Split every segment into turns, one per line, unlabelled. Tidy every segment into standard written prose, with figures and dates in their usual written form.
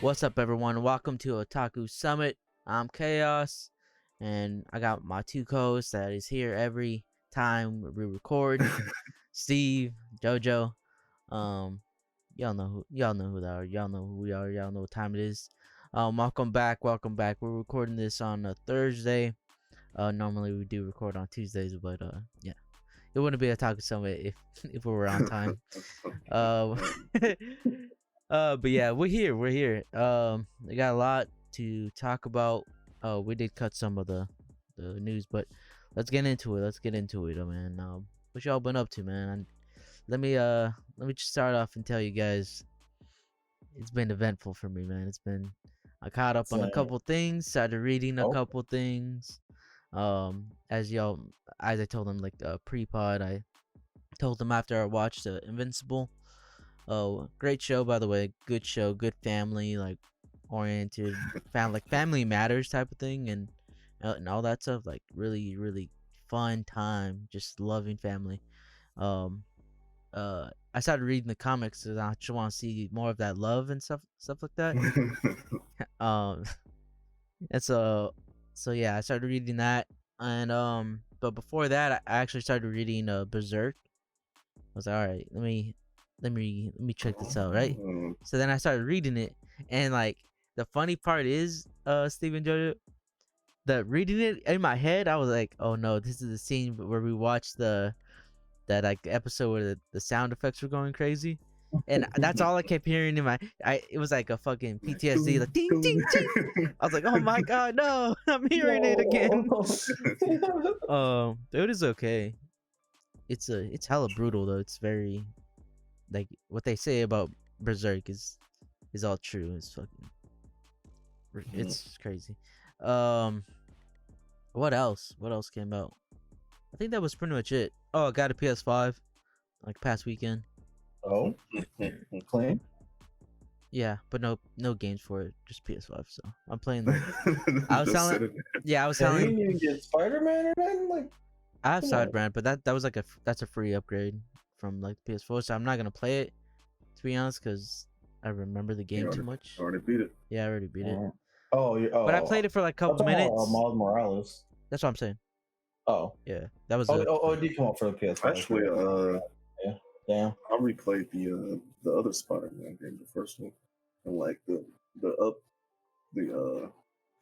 What's up, everyone? Welcome to Otaku Summit. I'm Chaos, and I got my two co-hosts that is here every time we record. Steve, Jojo. Um, y'all know who they are. Y'all know who we are. Y'all know what time it is. Welcome back. We're recording this on a Thursday. Normally we do record on Tuesdays, but yeah, it wouldn't be Otaku Summit if we were on time. But yeah, we're here. We got a lot to talk about. We did cut some of the news, but let's get into it. Man. What y'all been up to, man? And let me just start off and tell you guys, it's been eventful for me, man. I caught up on a couple things, started reading a couple things. As I told them, like pre-pod, I told them after I watched Invincible. Oh, great show, by the way. Good show, good family, like oriented, family matters type of thing, and all that stuff. Like really, really fun time, just loving family. Um, I started reading the comics, and I just want to see more of that love and stuff like that. And so yeah, I started reading that, and but before that, I actually started reading Berserk. I was like, all right, let me check this out, right? So then I started reading it, and like the funny part is, Steven Jojo, that reading it in my head, I was like, oh no, this is the scene where we watched that like episode where the sound effects were going crazy, and that's all I kept hearing in it was like a fucking PTSD, like ding ding ding. I was like, oh my god, no, I'm hearing it again. It is okay. It's hella brutal though. It's very, like, what they say about Berserk is all true. It's fucking, it's crazy. What else came out? I think that was pretty much it. Oh, I got a PS5 like past weekend.
Oh, clean.
Yeah, but no games for it, just PS5. So I'm playing like I was telling.
You get Spider-Man or anything? Like,
I have Sidebrand, but that was like that's a free upgrade from like PS4. So I'm not gonna play it, to be honest, because I remember the game too much.
Already beat it.
Yeah, I already beat it.
But
I played it for like a couple minutes.
Miles Morales.
That's what I'm saying.
Oh,
yeah, that was.
It did come out for the PS5.
Actually,
yeah, damn.
I replayed the other Spider-Man game, the first one, and like the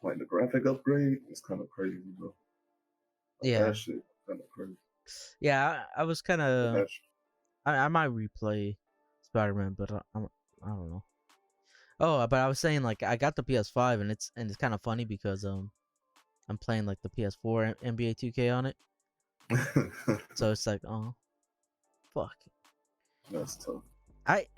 like the graphic upgrade is kind of crazy, bro. Like,
yeah,
that shit kind of crazy.
Yeah, I was kind of. I might replay Spider-Man, but I don't know. Oh, but I was saying, like, I got the PS5, and it's kind of funny because I'm playing like the PS4 NBA 2K on it. So it's like, oh, fuck.
That's tough.
I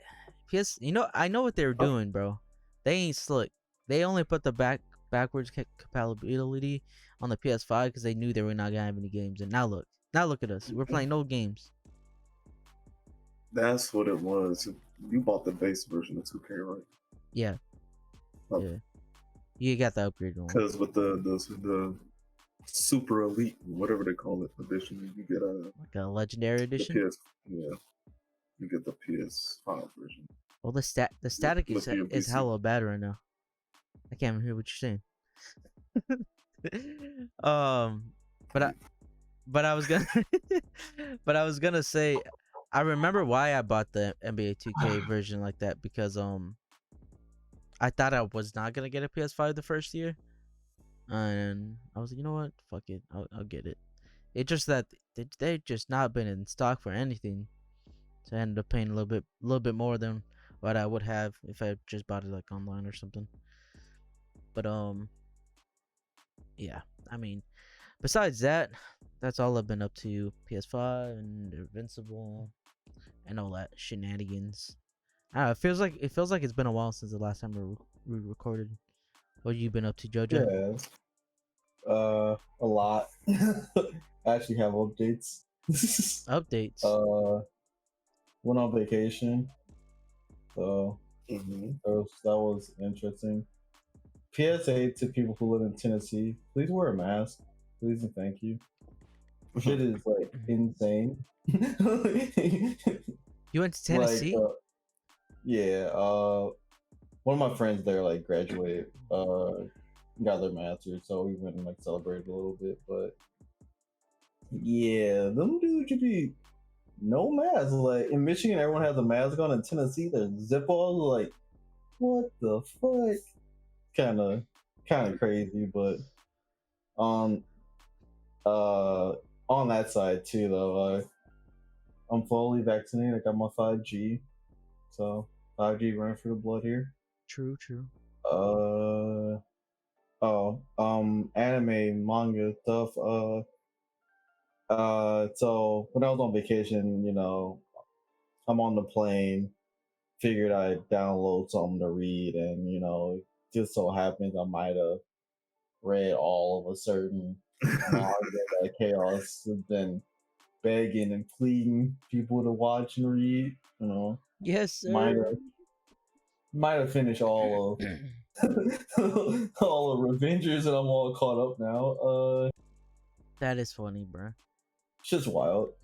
know what they were doing, bro. They ain't slick. They only put the backwards compatibility on the PS5 because they knew they were not gonna have any games. And now look at us. We're playing no games.
That's what it was. You bought the base version of 2K, right?
Yeah. Yeah. You got the upgrade one.
Because with the super elite, whatever they call it, edition, you get
like a legendary edition.
You get the PS5 version.
Well, the static is hella bad right now. I can't even hear what you're saying. But I was gonna say, I remember why I bought the NBA 2K version like that, because I thought I was not gonna get a PS5 the first year, and I was like, you know what, fuck it, I'll get it. It's just that they just not been in stock for anything, so I ended up paying a little bit more than what I would have if I just bought it like online or something. But yeah, I mean, besides that, that's all I've been up to. PS5 and Invincible and all that shenanigans. I don't know, it feels like it's been a while since the last time we recorded. What have you been up to, Jojo?
Yeah, a lot. I actually have updates.
Updates.
Went on vacation, so that was interesting. PSA to people who live in Tennessee: please wear a mask, please and thank you. Shit is like insane.
You went to Tennessee?
Yeah, one of my friends there like graduated, got their master's, so we went and like celebrated a little bit. But yeah, them dudes should be no mask. Like in Michigan, everyone has a mask on. In Tennessee, there's zip on. Like, what the fuck? Kind of crazy, but on on that side too, though, I'm fully vaccinated. I got my 5G, so 5G running through the blood here.
True.
Anime, manga stuff. So when I was on vacation, I'm on the plane, figured I'd download something to read, and just so happens I might have read all of a certain manga that Chaos has been begging and pleading people to watch and read.
Yes, sir.
Might have finished all of all of Revengers, and I'm all caught up now.
That is funny, bro.
It's just wild.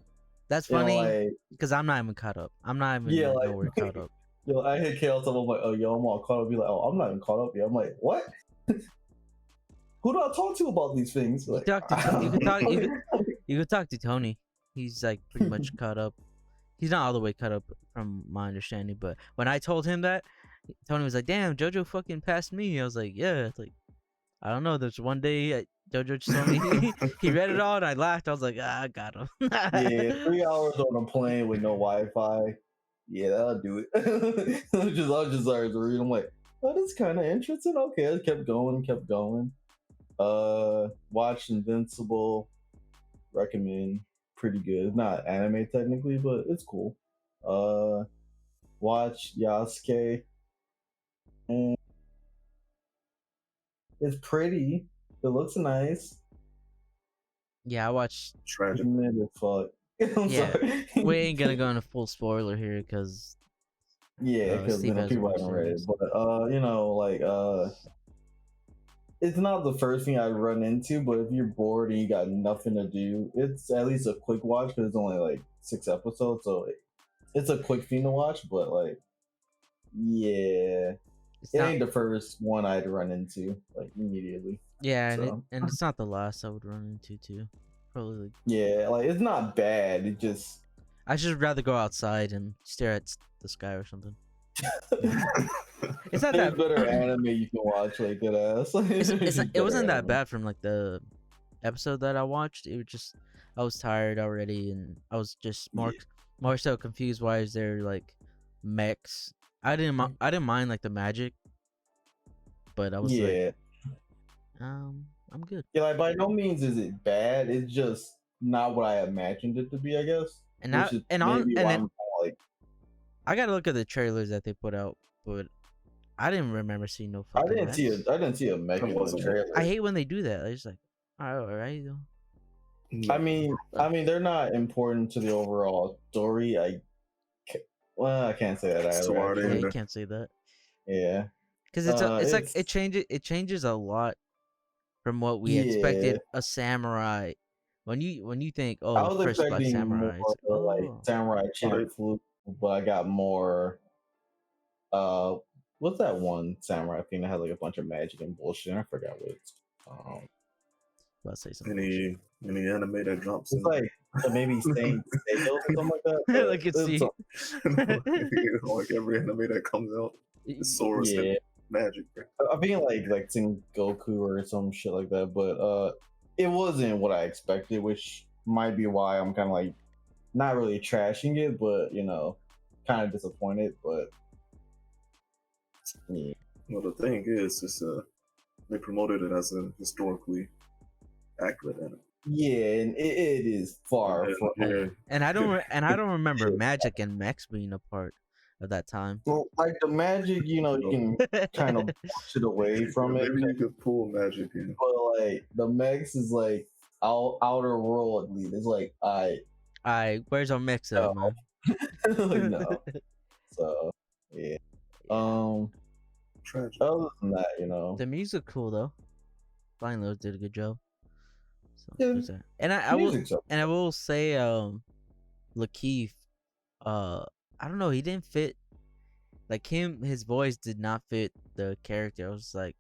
That's funny because I'm not even caught up. I'm not even nowhere caught up.
Yo, I hit Chaos up. I'm like, oh, yo, I'm all caught up. Be like, oh, I'm not even caught up yet. I'm like, what? Who do I talk to about these things? Like,
you could talk to Tony. He's like pretty much caught up. He's not all the way caught up from my understanding, but when I told him that, Tony was like, "Damn, Jojo fucking passed me." I was like, "Yeah." It's like, I don't know. There's one day Jojo just told me he read it all, and I laughed. I was like, I got him.
Yeah, 3 hours on a plane with no Wi-Fi. Yeah, that'll do it. I just started to read. I'm like, oh, this is kind of interesting. Okay, I kept going. Watched Invincible. Recommend. Pretty good. It's not anime technically, but it's cool. Watch Yaskue. And it's pretty. It looks nice.
Yeah, I watched.
Tragic.
Fuck. I'm sorry.
We ain't gonna go into full spoiler here because.
Yeah, because people haven't read it. But it's not the first thing I run into. But if you're bored and you got nothing to do, it's at least a quick watch because it's only like 6 episodes, so it's a quick thing to watch. But like, yeah, it ain't the first one I'd run into like immediately.
Yeah, so. and it's not the last I would run into too. Probably. Like,
yeah, like it's not bad. It just
I should rather go outside and stare at the sky or something. It's not that
better anime you can watch, like good ass.
It wasn't that bad from like the episode that I watched. It was just I was tired already, and I was just more so confused. Why is there like mechs? I didn't mind like the magic, but I was like, I'm good.
Yeah, like by no means is it bad. It's just not what I imagined it to be, I guess.
I gotta look at the trailers that they put out, but I didn't remember seeing no fucking
I didn't see a mech in the trailer.
I hate when they do that. I just like, all right.
I mean, they're not important to the overall story. I can't say that either.
Yeah, you can't say that.
Yeah,
because it's like it changes a lot from what we expected a samurai. When you think, oh,
I was
first black samurai,
more, like samurai chick fluke, but I got more. What's that one samurai thing that has like a bunch of magic and bullshit? I forgot what it's.
Let's say something.
Any anime that drops.
It's like maybe Saint Seiya or something like that.
Like it's
like every anime that comes out, it's swords and magic.
I mean like Sing Goku or some shit like that, but it wasn't what I expected, which might be why I'm kind of like not really trashing it, but kind of disappointed. But yeah.
Well, the thing is, they promoted it as a historically accurate anime.
Yeah, and it is far from.
And I don't remember magic and mechs being a part of that time.
Well, like the magic, you can kind of push it away from it.
Maybe you could pull magic in.
But like the mechs is like outer worldly. It's like
where's our mechs at, man?
No. So yeah.
Tragic.
Other than that,
the music cool though. Flying Lotus did a good job. So,
yeah.
And I will say, Lakeith, I don't know, he didn't fit like his voice did not fit the character. I was like,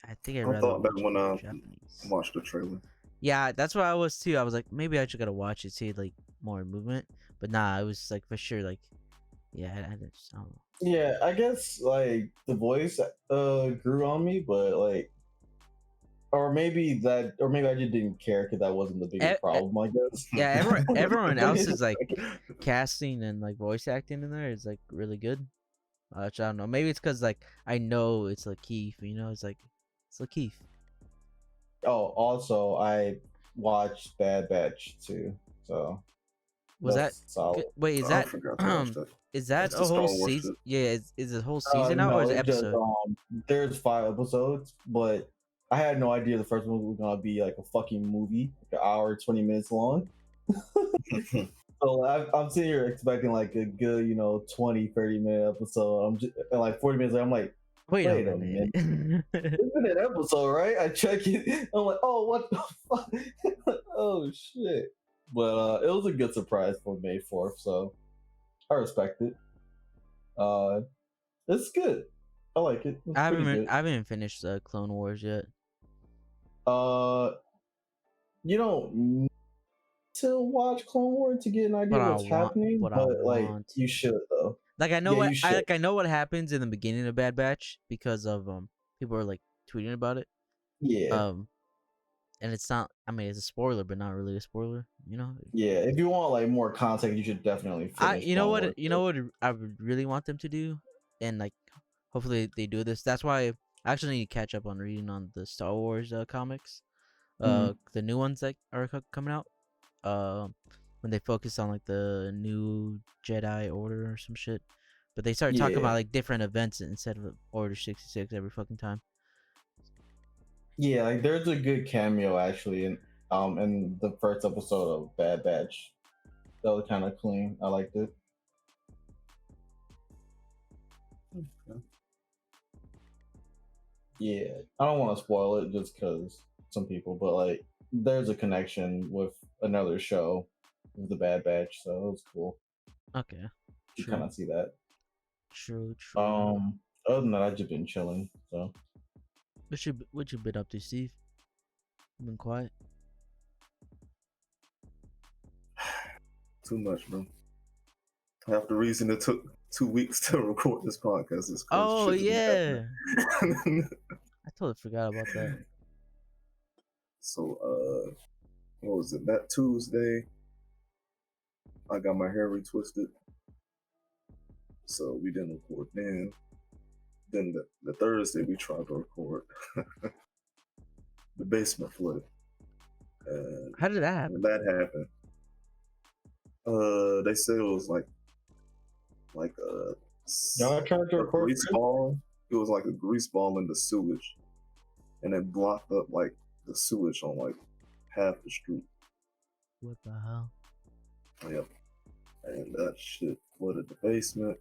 I think I'd
I
rather
thought that
watch
when
it
I
in Japanese.
watched the trailer.
Yeah, that's what I was too. I was like, maybe I just gotta watch it, see like more movement. But nah, it was like for sure like, yeah, I don't know.
Yeah, I guess like the voice grew on me, but like, or maybe I just didn't care because that wasn't the biggest problem. I guess.
Yeah, everyone else's like casting and like voice acting in there is like really good. Which I don't know. Maybe it's because like I know it's Lakeith. You know, it's Lakeith.
Oh, also I watched Bad Batch too, so
Was that
that's solid.
wait? Is
I
that
forgot to watch that.
is that
That's
a
the
whole
Star Wars
season?
shit.
Yeah, is it a whole season now or is
No,
it
it's just
episode?
there's 5 episodes, but I had no idea the first one was gonna be like a fucking movie, like an hour 20 minutes long. So I'm sitting here expecting like a good 20-30 minute episode. I'm just and like 40 minutes later, I'm like,
Wait
wait
a
a minute.
minute.
It's been an episode, right? I check it. I'm like, oh, what the fuck? Oh shit! But it was a good surprise for May 4th, so I respect it. It's good. I like it. It's pretty good.
I haven't finished Clone Wars yet.
You don't need to watch Clone Wars to get an idea
But
of
I
what's
want,
happening,
but I
but like
want
you
to.
should though.
Like I know
Yeah, you should.
I know what happens in the beginning of Bad Batch because of people are like tweeting about it.
Yeah.
And it's not. I mean, it's a spoiler, but not really a spoiler. You know.
Yeah, if you want like more context, you should definitely finish. Clone
What I would really want them to do, and like hopefully they do this. That's why I actually need to catch up on reading on the Star Wars comics,
Mhm.
the new ones that are coming out. When they focus on like the new Jedi Order or some shit, but they start talking
Yeah.
about like different events instead of Order 66 every fucking time.
Yeah, like there's a good cameo actually in the first episode of Bad Batch. That was kind of clean. I liked it. Yeah, I don't want to spoil it just because some people, but like there's a connection with another show with the Bad Batch, so it was cool.
Okay.
You kind of see that.
True.
Other than that, I've just been chilling. So
What you been up to, Steve? You been quiet?
Too much, bro. Half the reason it took 2 weeks to record this podcast is
Oh
shit
yeah,
happening.
I totally forgot about that.
So, what was it? That Tuesday, I got my hair retwisted, so we didn't record then. Then the Thursday we tried to record. The basement flooded.
How did that happen?
When that happened, they said it was like
y'all tried to
a
record.
grease ball. It was like a grease ball in the sewage, and it blocked up like the sewage on like half the street.
What the hell?
Yep. And that shit flooded the basement.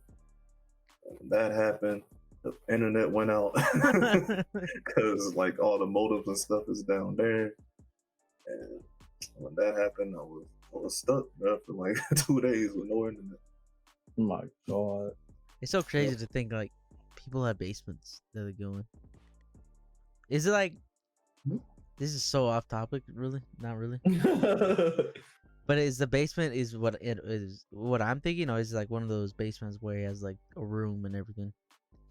And when that happened, the internet went out because like all the modems and stuff is down there. And when that happened, I was stuck, bro, for like 2 days with no internet.
Oh my god.
It's so crazy to think like people have basements that they go in. Is it like this is so off topic? Really? Not really. But is the basement is what it is? What I'm thinking, or is it like one of those basements where he has like a room and everything?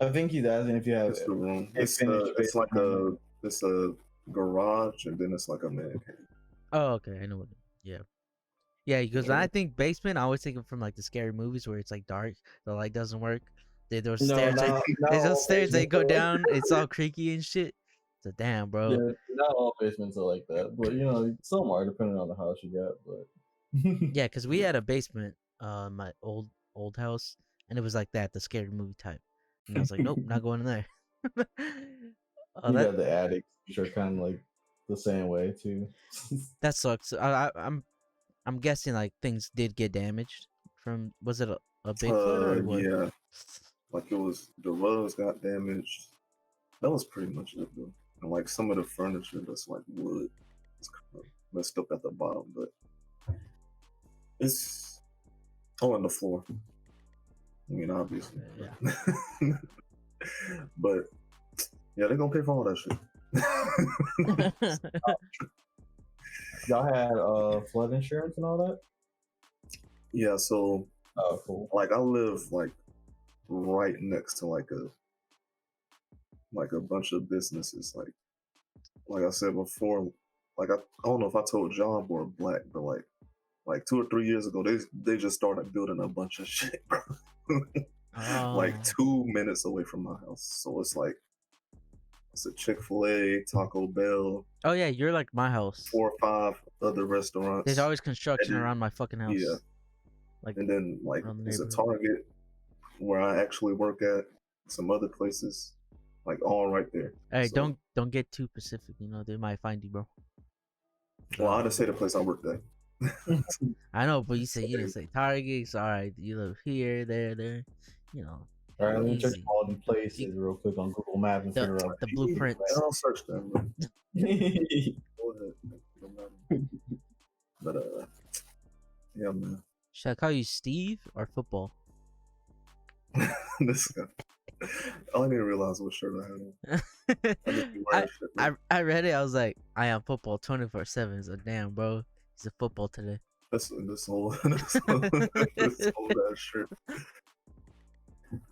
I think he's asking if you have
It's the room.
a
It's
finished
it's like
basement.
it's a garage, and then it's like a man cave.
Oh, okay, I know what. Yeah, yeah. Because when I think basement, I always think of from like the scary movies where it's like dark, the light doesn't work. Those
No,
stairs,
not
there's
all
those stairs they
basements
go
are like
down. It's all creaky and shit. So damn, bro.
Yeah, not all basements are like that, but some are depending on the house you got. But
Yeah, because we had a basement, my old house, and it was like that, the scary movie type. And I was like, nope, not going in there. Oh,
you got the attics, which are kind of like the same way too.
that sucks. I'm guessing like things did get damaged from. Was it a big flood or what?
Yeah, like it was the rugs got damaged. That was pretty much it though. And like some of the furniture that's like wood, it's kind of messed up at the bottom, but it's on the floor. I mean, obviously.
Yeah.
But yeah, they're gonna pay for all that shit.
Y'all had flood insurance and all that?
Yeah, so
Oh, cool.
like I live like right next to like a bunch of businesses. Like I said before, like I don't know if I told John or Black, but like 2 or 3 years ago, they just started building a bunch of shit, bro. Like
Oh.
2 minutes away from my house. So it's like it's a Chick-fil-A, Taco Bell,
Oh yeah, you're like my house.
4 or 5 other restaurants.
There's always construction
then-
around my fucking house.
Yeah.
Like
And then like
around the
there's a
neighborhood.
Target where I actually work at, some other places, like all right there.
Hey,
So,
don't get too specific. You know they might find you, bro.
well, I just say the place I worked at.
I know, but you didn't say Target. All right, you live here, there. You know,
All right, let me check
easy.
all the places real quick on Google Maps and figure out
The blueprints.
I don't search them. Bro. Go ahead. But yeah, man.
Should I call you Steve or football?
This guy. I didn't even realize what shirt I had on. I just be wearing shit, bro.
I read it. I was like, I am football 24/7. It's like, damn, bro, he's a football today.
This whole this whole ass shirt.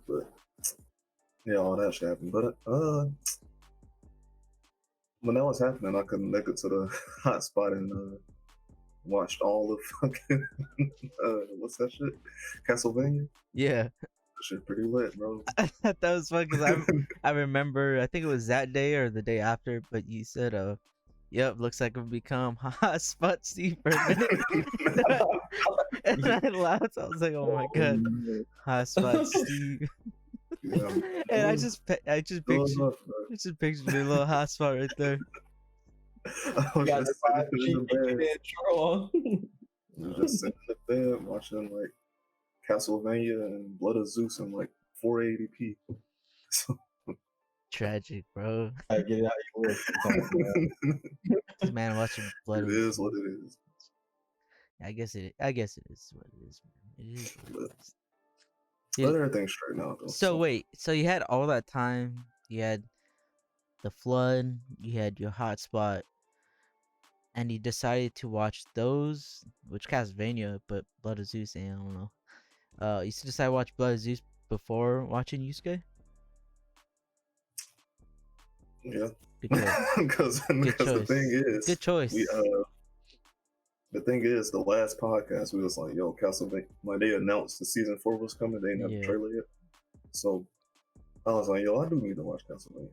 But yeah, all that shit happened. But when that was happening, I couldn't make it to the hot spot and watched all of fucking what's that shit? Castlevania.
Yeah,
That shit pretty lit, bro.
I thought that was fun because I remember I think it was that day or the day after, but you said yep, looks like we've become hot spot Steve for a minute. And I laughed. I was like, oh my god, hot spot Steve.
Yeah,
And I just pictured a little hot spot right there.
I was
Got
just
the
sitting in the bed.
intro on.
I was just sitting in the bed watching like Castlevania and Blood of Zeus in like 480p. So,
Tragic, bro.
I get it out your list.
This man watching blood.
it is what it is.
I guess it is what it is, man. It is what it is.
But everything's straight now, though.
So wait, so you had all that time, you had the flood, you had your hotspot, and you decided to watch those, which Castlevania, but Blood of Zeus, and I don't know. You decided to watch Blood of Zeus before watching Yaskue?
Yeah.
Good choice.
Because the thing is,
Good choice.
The thing is, the last podcast we was like, "Yo, Castlevania." Like they announced the season 4 was coming. They didn't have a trailer yet, so I was like, "Yo, I do need to watch Castlevania."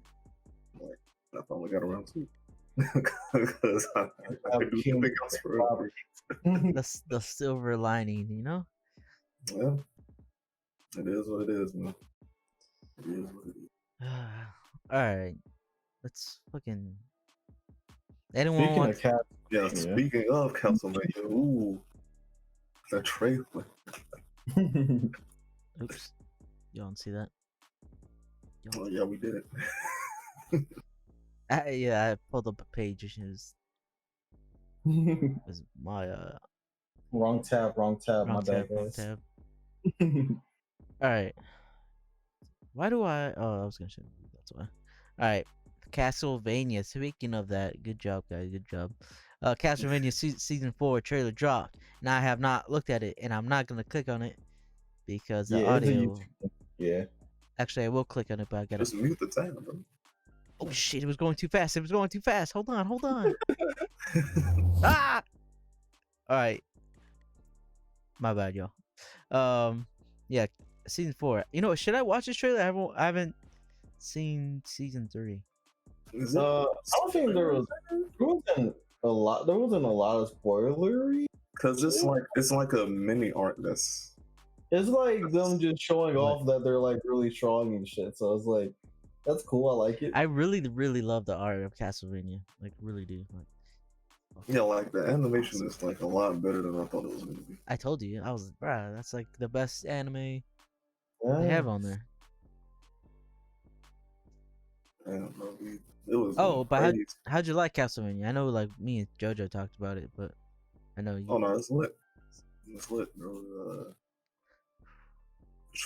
Like I finally got around to it because I do something else forever.
The silver lining, you know.
Yeah, it is what it is, man. It is what it is.
All right, let's fucking. Anyone
Speaking
want?
of cat,
Yeah, speaking of Castlevania, ooh, the trailer.
Oops, you don't see that.
Oh yeah, we did it.
Yeah, I pulled up a page. It was my
wrong tab. My bad,
wrong
guys.
tab. All right. Why do I? Oh, I was gonna show you. That's why. All right. Castlevania. Speaking of that, good job, guys. Good job. Castlevania season 4 trailer dropped, and I have not looked at it, and I'm not gonna click on it because the
Yeah, it's a
audio.
YouTube. Yeah.
Actually, I will click on it, but I gotta.
Just mute the tab, bro.
Oh shit! It was going too fast. Hold on. Ah! All right. My bad, y'all. Yeah, season 4. You know, should I watch this trailer? I haven't seen season 3.
I don't think there wasn't a lot. There wasn't a lot of spoilery.
Cause it's like a mini arc that's.
It's like them just showing off that they're like really strong and shit. So it's like, that's cool. I like it.
I really love the art of Castlevania. Like, really do. Like,
Yeah, like the animation is like a lot better than I thought it was gonna be.
I told you, I was, bruh, that's like the best anime
Yeah.
they have on there.
Damn, bro, it was.
Oh, but
crazy.
how'd you like Castlevania? I know, like, me and Jojo talked about it, but I know you.
Oh no, it's lit. It's lit, bro.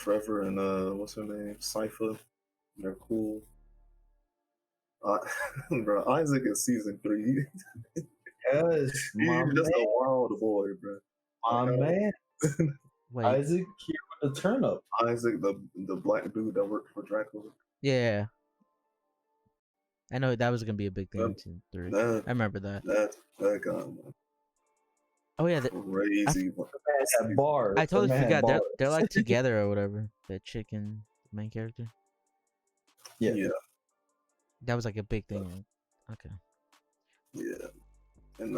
Trevor and what's her name? Cypher. They're cool. Bro, Isaac in season 3.
Yes, my
He's just
man.
a wild boy, bro.
My man.
Wait,
Isaac here with the turnip.
Isaac, the black dude that worked for Dracula.
yeah. I know that was gonna be a big thing in
That-
season 3.
That
I remember that.
that guy, man.
Oh yeah,
Crazy.
The man had bars.
I totally
The man had
forgot. They're
bars.
like together or whatever. That chick and the main character.
Yeah.
Yeah.
That was like a big thing. Okay.
Yeah. And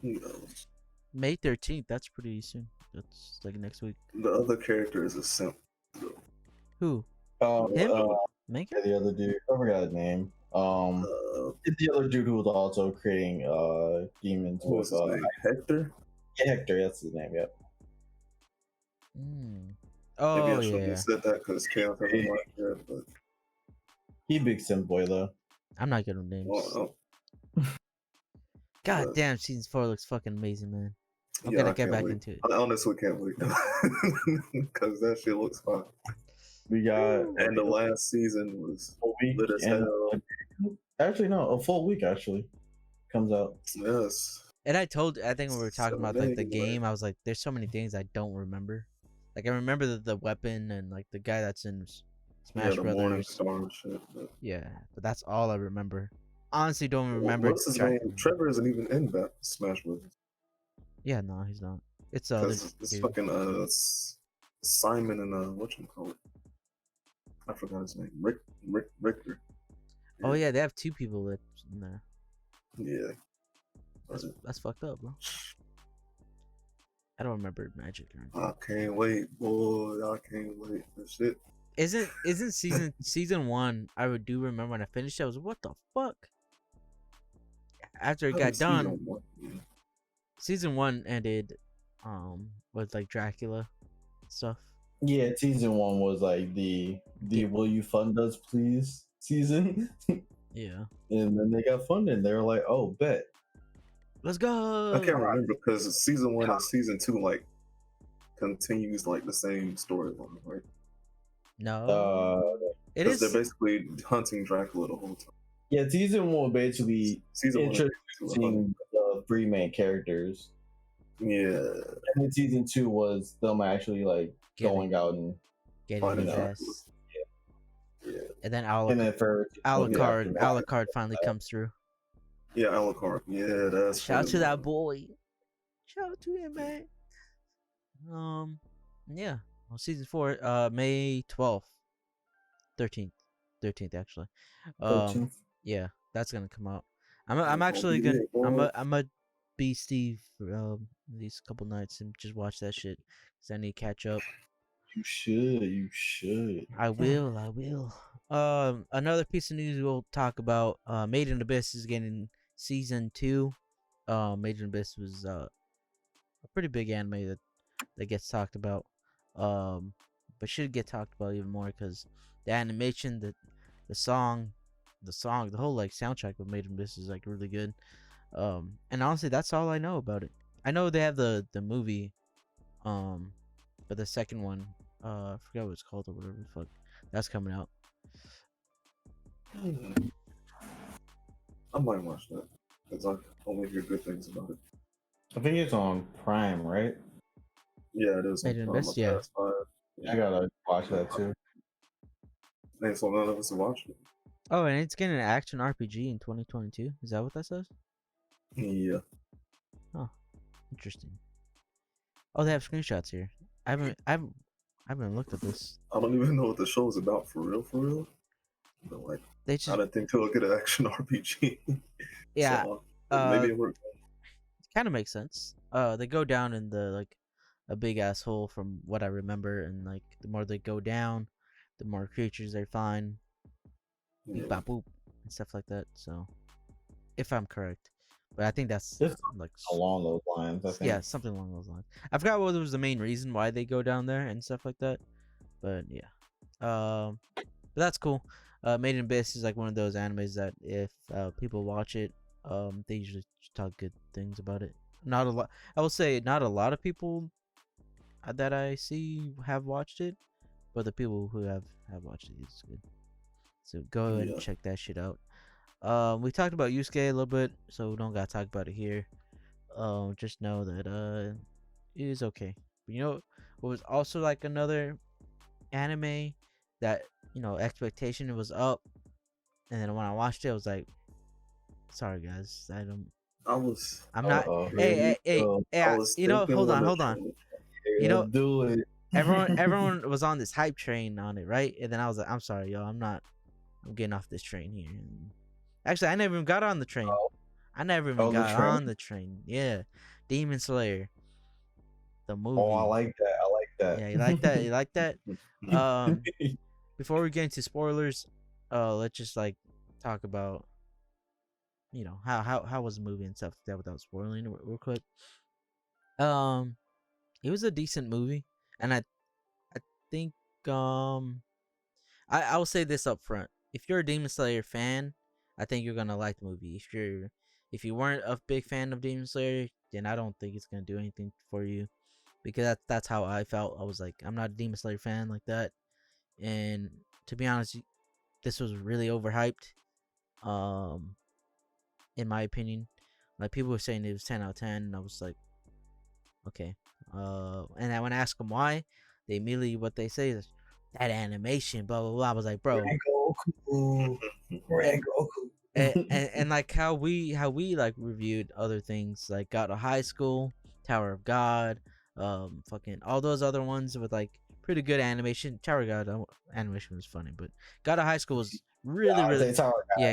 who else?
May 13th. That's pretty soon. That's like next week.
The other character is a simp.
Who?
Him?
Main
Yeah, the other dude. I forgot his name. The other dude who was also creating demons
What was
with
his name? Hector?
yeah, Hector, that's his name, yep.
Mm.
Maybe
Oh
I shouldn't
yeah.
have said that because Chaos had him like that, but
He a big simp boy though.
I'm not good with names.
well,
God
but-
damn, season 4 looks fucking amazing, man. I'm
yeah,
gonna
I
get
can't
back
wait.
into it.
I honestly can't wait because that shit looks fun.
We got
And the last season was
a week
lit as
and
hell.
actually no, a full week actually comes out.
Yes.
And I think when we were talking
So
about like the
many,
game, I was like, there's so many things I don't remember. Like I remember the weapon and like the guy that's in Smash
the Morning
Brothers.
Star and shit. But
Yeah, but that's all I remember. Honestly, don't remember.
what's his name? Trevor isn't even in that Smash Brothers.
Yeah, no, he's not. It's
Because it's
dude.
fucking Simon and whatchamacallit. I forgot his name. Richter.
Oh yeah, they have 2 people that in there.
Yeah.
That's fucked up, bro. I don't remember Magic or anything.
I can't wait, boy. I can't wait for shit.
Isn't season 1? I do remember when I finished it. I was what the fuck. After it got done, season 1 ended, with like Dracula stuff.
Yeah, season 1 was like the will you fund us please season.
Yeah.
And then they got funded. They were like, oh bet.
Let's go.
I can't remember because season 1 and season 2 like continues like the same storyline, right?
No. It
Because
is.
they're basically hunting Dracula the whole time.
Yeah, season 1 basically
Season 1
introducing the 3 main characters.
yeah.
And then season 2 was them actually like going out and
Getting
Finding
his
out.
ass.
Yeah.
And then
and then for
Alucard finally comes through.
Yeah, Alucard. Yeah, that's
Shout out to
funny.
that boy. Shout out to him, man. Yeah. Well, season 4, May 12th, 13th actually.
13th.
Yeah, that's gonna come out. I'm actually gonna I'm a be Steve these couple nights and just watch that shit because I need to catch up.
You should.
I will. Another piece of news we'll talk about. Made in Abyss is getting season 2. Made in Abyss was a pretty big anime that gets talked about. But should get talked about even more because the animation, the song, the whole like soundtrack of Made in Abyss is like really good. And honestly, that's all I know about it. I know they have the movie, but the second one, I forgot what it's called or whatever the fuck, that's coming out.
I might watch that because I only hear good things about it.
I think it's on Prime, right?
Yeah, it is.
Made in
on
Abyss,
my
yeah.
PS5.
I gotta watch that too.
And so none of us have watched it.
Oh, and it's getting an action RPG in 2022. Is that what that says?
Yeah.
Interesting. Oh, they have screenshots here. I haven't looked at this.
I don't even know what the show's about for real. But like,
They
I
just
didn't think they'll get an action RPG.
yeah,
So,
uh,
maybe it worked.
kind of makes sense. They go down in the like a big ass hole from what I remember, and like the more they go down, the more creatures they find,
Yeah.
beep bop boop, and stuff like that. So, if I'm correct, but I think that's
It's
like
Along those lines, I think.
yeah, something along those lines. I forgot what was the main reason why they go down there and stuff like that, but yeah, but that's cool. Made in Abyss is like one of those animes that if people watch it, they usually talk good things about it. Not a lot. I will say not a lot of people. that I see have watched it, but the people who have watched it, it's good. So go ahead and
Yeah.
check that shit out. We talked about Yusuke a little bit, so we don't gotta talk about it here. Just know that it is okay. But you know, what was also like another anime that expectation was up, and then when I watched it, I was like, sorry guys, I don't.
I was
I'm not.
Oh, here
Hey,
we
hey, hey,
go.
hey!
I was thinking
Hold
when
on,
the
hold on.
Hey,
You know,
let's do it.
everyone was on this hype train on it, right? And then I was like, I'm sorry, yo, I'm not. I'm getting off this train here. And actually, I never even got on the train. I never even
Oh, the
got
train.
on the train. Yeah, Demon Slayer, the
Oh, I
movie.
like that. I like that.
Yeah, you like that? You like that? Before we get into spoilers, let's just like talk about how was the movie and stuff like that without spoiling it real quick. Um, it was a decent movie, and I think I will say this up front: if you're a Demon Slayer fan, I think you're gonna like the movie. If you weren't a big fan of Demon Slayer, then I don't think it's gonna do anything for you, because that's how I felt. I was like, I'm not a Demon Slayer fan like that, and to be honest, this was really overhyped. Um, in my opinion, like people were saying it was 10 out of 10, and I was like, okay. And then when I ask them why, they immediately what they say is that animation, blah blah blah. I was like, bro,
Goku. Red Goku.
and like how we like reviewed other things like God of High School, Tower of God, fucking all those other ones with like pretty good animation. Tower of God animation was funny, but God of High School was really
Yeah, I
really
say Tower Guy.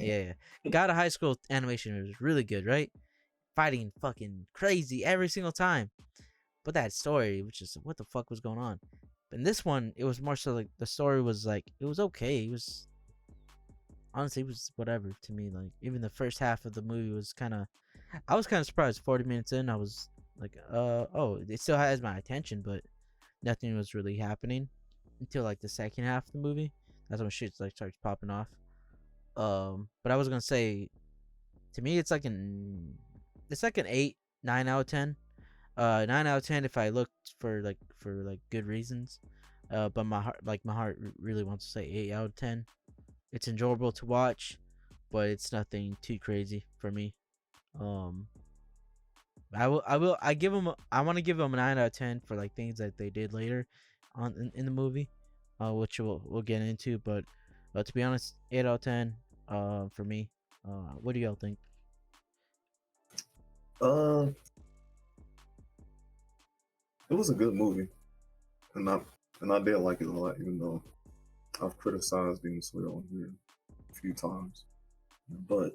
yeah. God of High School animation was really good, right? Fighting fucking crazy every single time. But that story, which is what the fuck was going on. But in this one, it was more so like the story was like it was okay. It was honestly it was whatever to me. Like even the first half of the movie was kind of, I was kind of surprised. 40 minutes in, I was like, oh, it still has my attention, but nothing was really happening until like the second half of the movie. That's when shit like starts popping off. But I was gonna say, to me, it's like an 8, 9 out of 10. 9 out of 10 if I looked for good reasons. But my heart really wants to say 8 out of 10. It's enjoyable to watch, but it's nothing too crazy for me. Um, I give them. I want to give them a 9 out of 10 for like things that they did later on in the movie, which we'll get into. But to be honest, 8 out of 10. For me. What do y'all think?
uh, it was a good movie, and I did like it a lot, even though I've criticized Demon Slayer on here a few times. But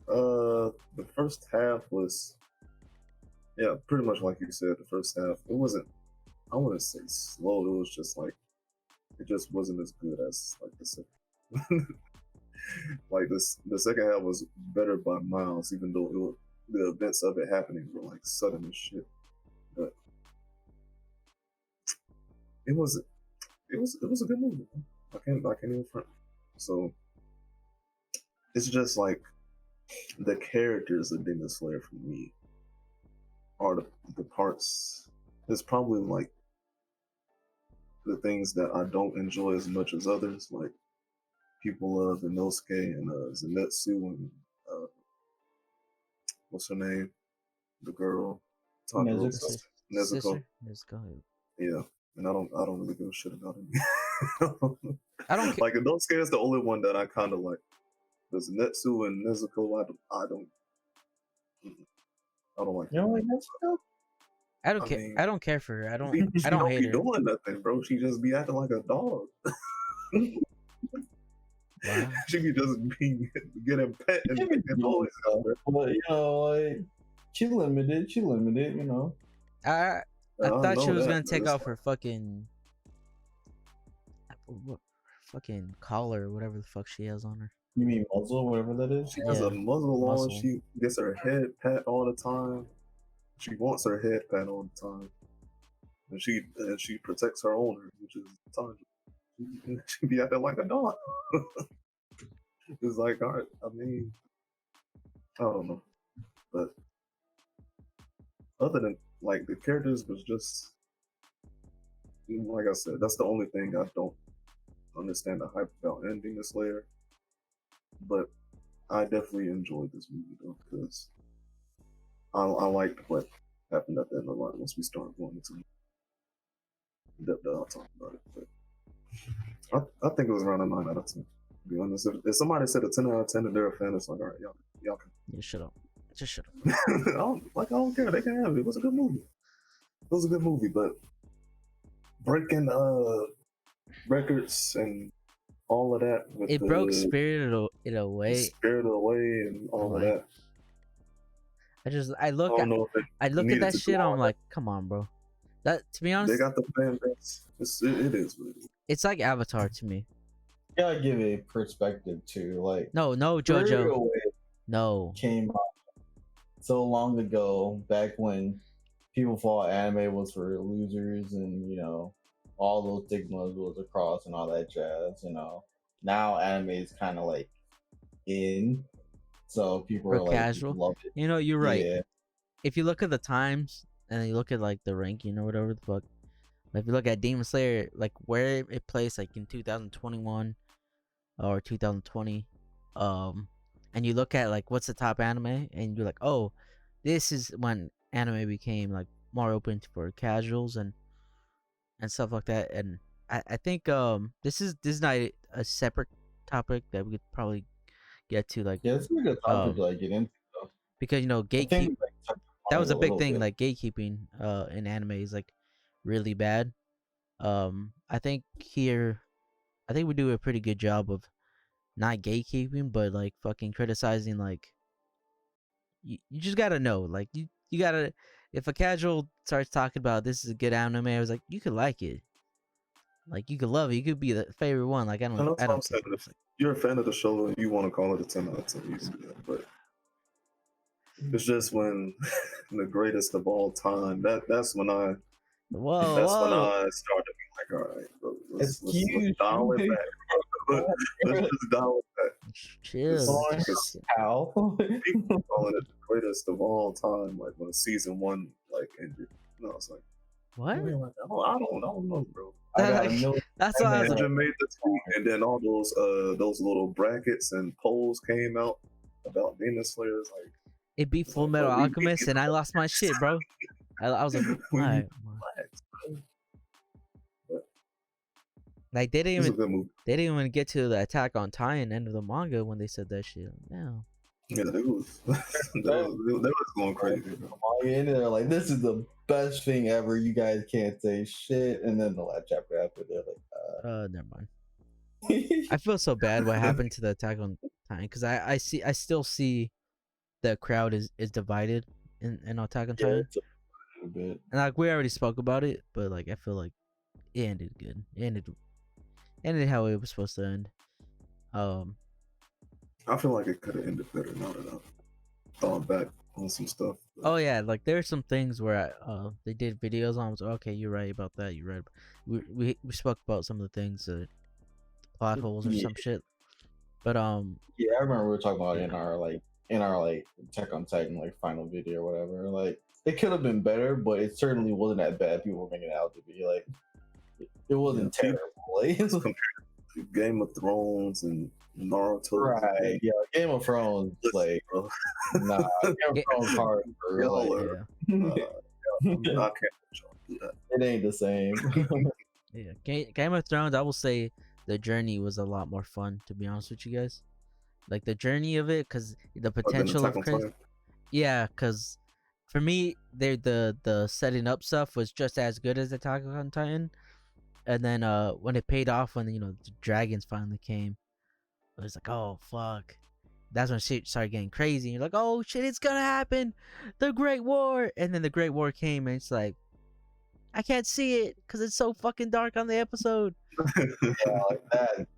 the first half was, yeah, pretty much like you said. The first half, it wasn't, I wouldn't say slow. It was just like, it just wasn't as good as like the second. Like this, the second half was better by miles, even though the events of it happening were like sudden as shit. But it was it was a good movie. I can't even front. So it's just like the characters of Demon Slayer for me are the parts. It's probably like the things that I don't enjoy as much as others. Like people love Inosuke and Zenitsu and what's her name, the girl, Tanjiro's
Nezuko.
sister, Nezuko.
Nezuko.
Yeah, and I don't really give a shit about it.
I don't care.
Like Inosuke is the only one that I kind of like. There's Netsu and Nezuko. I don't like.
You don't like Nezuko?
I don't
I
care.
mean,
I don't care for her. I don't.
She
I don't
don't
hate
be
her.
doing nothing, bro. She just be acting like a dog.
Wow.
She be just be getting pet and picking toys.
But you know, like she limited. She limited. You know.
I
I
thought she
know
was
that,
gonna
but
take
it's
off her fucking collar or whatever the fuck she has on her.
You mean muzzle, whatever that is.
she has
Yeah,
a muzzle on.
muzzle.
She gets her head pat all the time. She wants her head pat all the time, and she protects her owner, which is Tanjiro. She be acting like a dog. It's like, all right, I mean, I don't know, but other than like the characters was just like I said, that's the only thing I don't understand the hype about ending the Slayer. But I definitely enjoyed this movie though because I liked what happened at the end of the line once we started going into depth. I'll talk about it. But I think it was around a 9 out of 10. To be honest, if somebody said a 10 out of 10 and they're a fan, it's like, all right, y'all can.
Yeah, shut up. Just shut up.
I don't care. They can have it. It was a good movie. It was a good movie, but breaking records and all of that. With
It broke Spirited Away.
Spirited Away and all of that.
I look at that shit. I'm like, come on, bro. That, to be honest,
they got the fan base. It is what it is.
It's like Avatar to me.
Gotta give a perspective too. Like
no, Jojo. No,
came out so long ago, back when people thought anime was for losers, and you know, all those stigmas was across and all that jazz. You know, now anime is kind of like in, so people are like
casual.
love it.
You know, you're right.
Yeah.
If you look at the times and you look at like the ranking or whatever the fuck, like if you look at Demon Slayer, like where it placed like in 2021 or 2020, and you look at like what's the top anime, and you're like, oh, this is when anime became like more open for casuals and stuff like that. And I think this is not a separate topic that we could probably get to, like,
Yeah, it's a good topic to like get into though.
because you know gatekeep that was a big thing, like gatekeeping in anime is like really bad. I think we do a pretty good job of not gatekeeping, but like fucking criticizing. Like you just gotta know, like you gotta, if a casual starts talking about this is a good anime, I was like, you could like it, like you could love it, you could be the favorite one. Like I don't care.
If you're a fan of the show and you want to call it a 10 out of 10, you can do that. But it's just when the greatest of all time. That's when I started to be like, all right, bro, let's dial it back. Let's just dial it back.
Chill.
How?
People calling it the greatest of all time, like when season 1 like ended. No, it's like,
what?
I don't know, bro.
That's why I was like,
made the tweet, and then all those little brackets and polls came out about Demon Slayer. Like,
it beat Full Metal Alchemist, and I lost my shit, bro. I was like, alright. Like they didn't even get to the Attack on Titan end of the manga when they said that shit. No.
Yeah, they was going crazy.
And they're like, this is the best thing ever. You guys can't say shit. And then the last chapter after, they're like,
never mind. I feel so bad what happened to the Attack on Titan, because I still see the crowd is divided in Attack on Titan.
A bit.
And like we already spoke about it, but like I feel like it ended good. It ended how it was supposed to end.
I feel like it could have ended better now that I've thought back on some stuff.
Oh yeah, like there are some things where they did videos on. I was like, okay, you're right about that. You're right. We spoke about some of the things, plot holes or some shit. But
yeah, I remember we were talking about it in our Attack on Titan like final video or whatever. Like it could have been better, but it certainly wasn't that bad. People were making it out to be like it wasn't terrible. Like,
Game of Thrones and Naruto.
Right, yeah, Game of Thrones, like, nah, Game of Thrones hard for like,
I can't do that.
It ain't the same.
Yeah, Game of Thrones, I will say the journey was a lot more fun, to be honest with you guys. Like the journey of it, because the potential of crazy. Yeah, because for me, the setting up stuff was just as good as Attack on Titan. And then when it paid off, when the dragons finally came, it was like, oh fuck, that's when shit started getting crazy. And you're like, oh shit, it's gonna happen, the Great War. And then the Great War came, and it's like, I can't see it because it's so fucking dark on the episode.
Yeah, like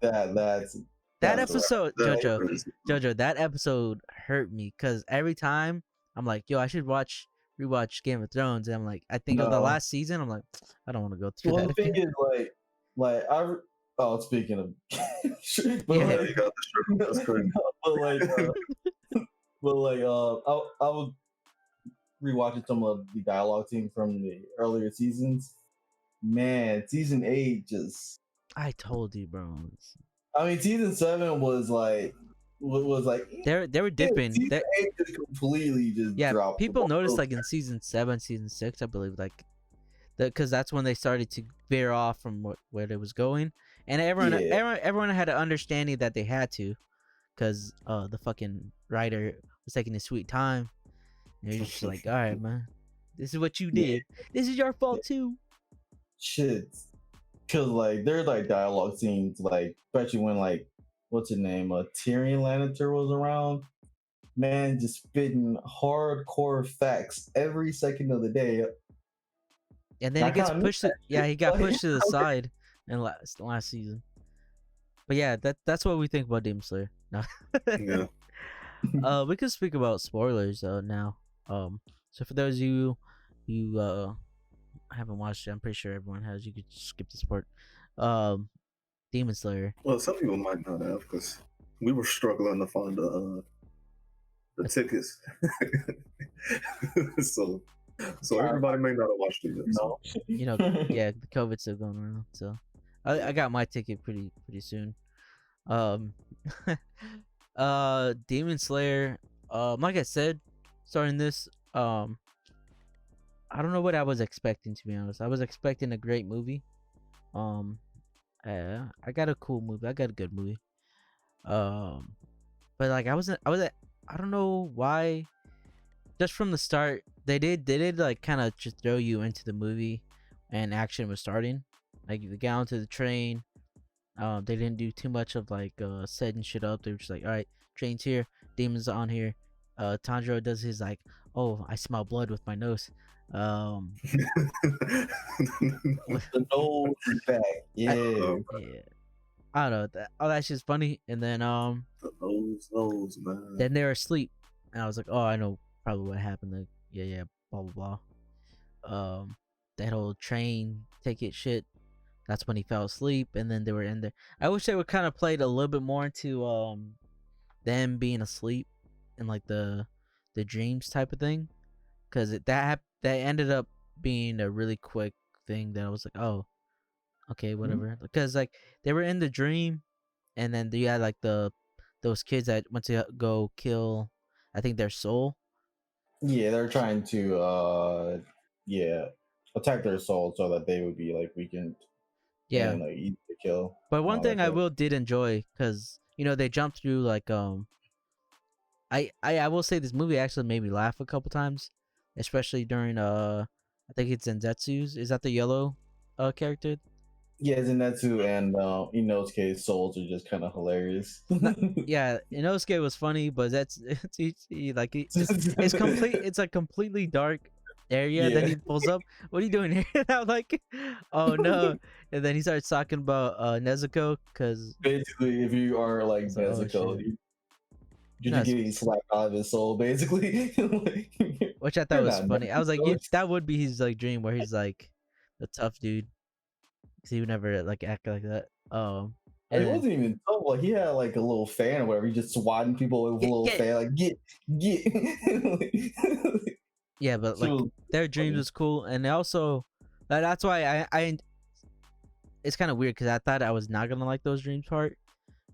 that's
that episode, Jojo, that episode hurt me because every time I'm like, yo, I should rewatch Game of Thrones, and I'm like, I think of the last season, I'm like, I don't want to go through that.
The thing is, speaking of,
but yeah, you got the shirt. That's crazy.
I would rewatching some of the dialogue scenes from the earlier seasons. Man, season 8 just.
I told you, bro.
I mean, season 7 was like
They were dipping.
Season 8 just completely just dropped.
People noticed like in season 7, season 6, I believe, like because that's when they started to veer off from where it was going, and everyone had an understanding that they had to, because the fucking writer was taking his sweet time, and you're just like, all right, man, this is what you did. This is your fault too.
Shit, because like there's like dialogue scenes, like especially when like what's his name, Tyrion Lannister was around. Man, just spitting hardcore facts every second of the day.
And then he gets pushed. He got pushed to the side in last season. But yeah, that's what we think about Demon Slayer. No.
Yeah.
We can speak about spoilers now. So for those of you who haven't watched it, I'm pretty sure everyone has. You could skip this part. Demon Slayer.
Well, some people might not have, because we were struggling to find the tickets. So everybody may not have watched it yet.
No.
You know, yeah, the COVID's still going around. So I got my ticket pretty soon. Demon Slayer. Like I said, starting this, I don't know what I was expecting, to be honest. I was expecting a great movie. I got a cool movie. I got a good movie. But like I don't know why. Just from the start, they did like kind of just throw you into the movie, and action was starting. Like you got onto the train. They didn't do too much of like setting shit up. They were just like, all right, train's here, demons on here. Tanjiro does his like, oh, I smell blood with my nose.
The nose back, yeah.
I don't know. All that shit's funny. And then
the nose, man.
Then they were asleep, and I was like, oh, I know probably what happened. Like, yeah, blah blah blah. That whole train ticket shit. That's when he fell asleep, and then they were in there. I wish they would kind of played a little bit more into them being asleep and like the dreams type of thing, because that ended up being a really quick thing that I was like, oh, okay, whatever. Because like they were in the dream, and then you had like those kids that went to go kill, I think, their soul.
Yeah, they're trying to attack their soul so that they would be like weakened.
Yeah,
and like easy to kill.
But one thing I did enjoy, because they jumped through like I will say this movie actually made me laugh a couple times, especially during I think it's Zenzetsu's. Is that the yellow character?
Yeah, Zenzetsu and Inosuke's souls are just kind of hilarious.
Yeah, Inosuke was funny, but it's complete. It's a completely dark area. Then he pulls up. What are you doing here? And I'm like, oh no. And then he starts talking about Nezuko, because
basically, if you are like Nezuko, you're just getting slapped out of his soul, basically.
Which I thought was funny. I was like, that would be his like dream, where he's like the tough dude, because he would never like act like that.
And it wasn't even tough. Like he had like a little fan or whatever. He just swatting people with a little fan, like get.
Yeah, but like their dreams was cool, and also that's why I it's kind of weird, because I thought I was not gonna like those dreams part,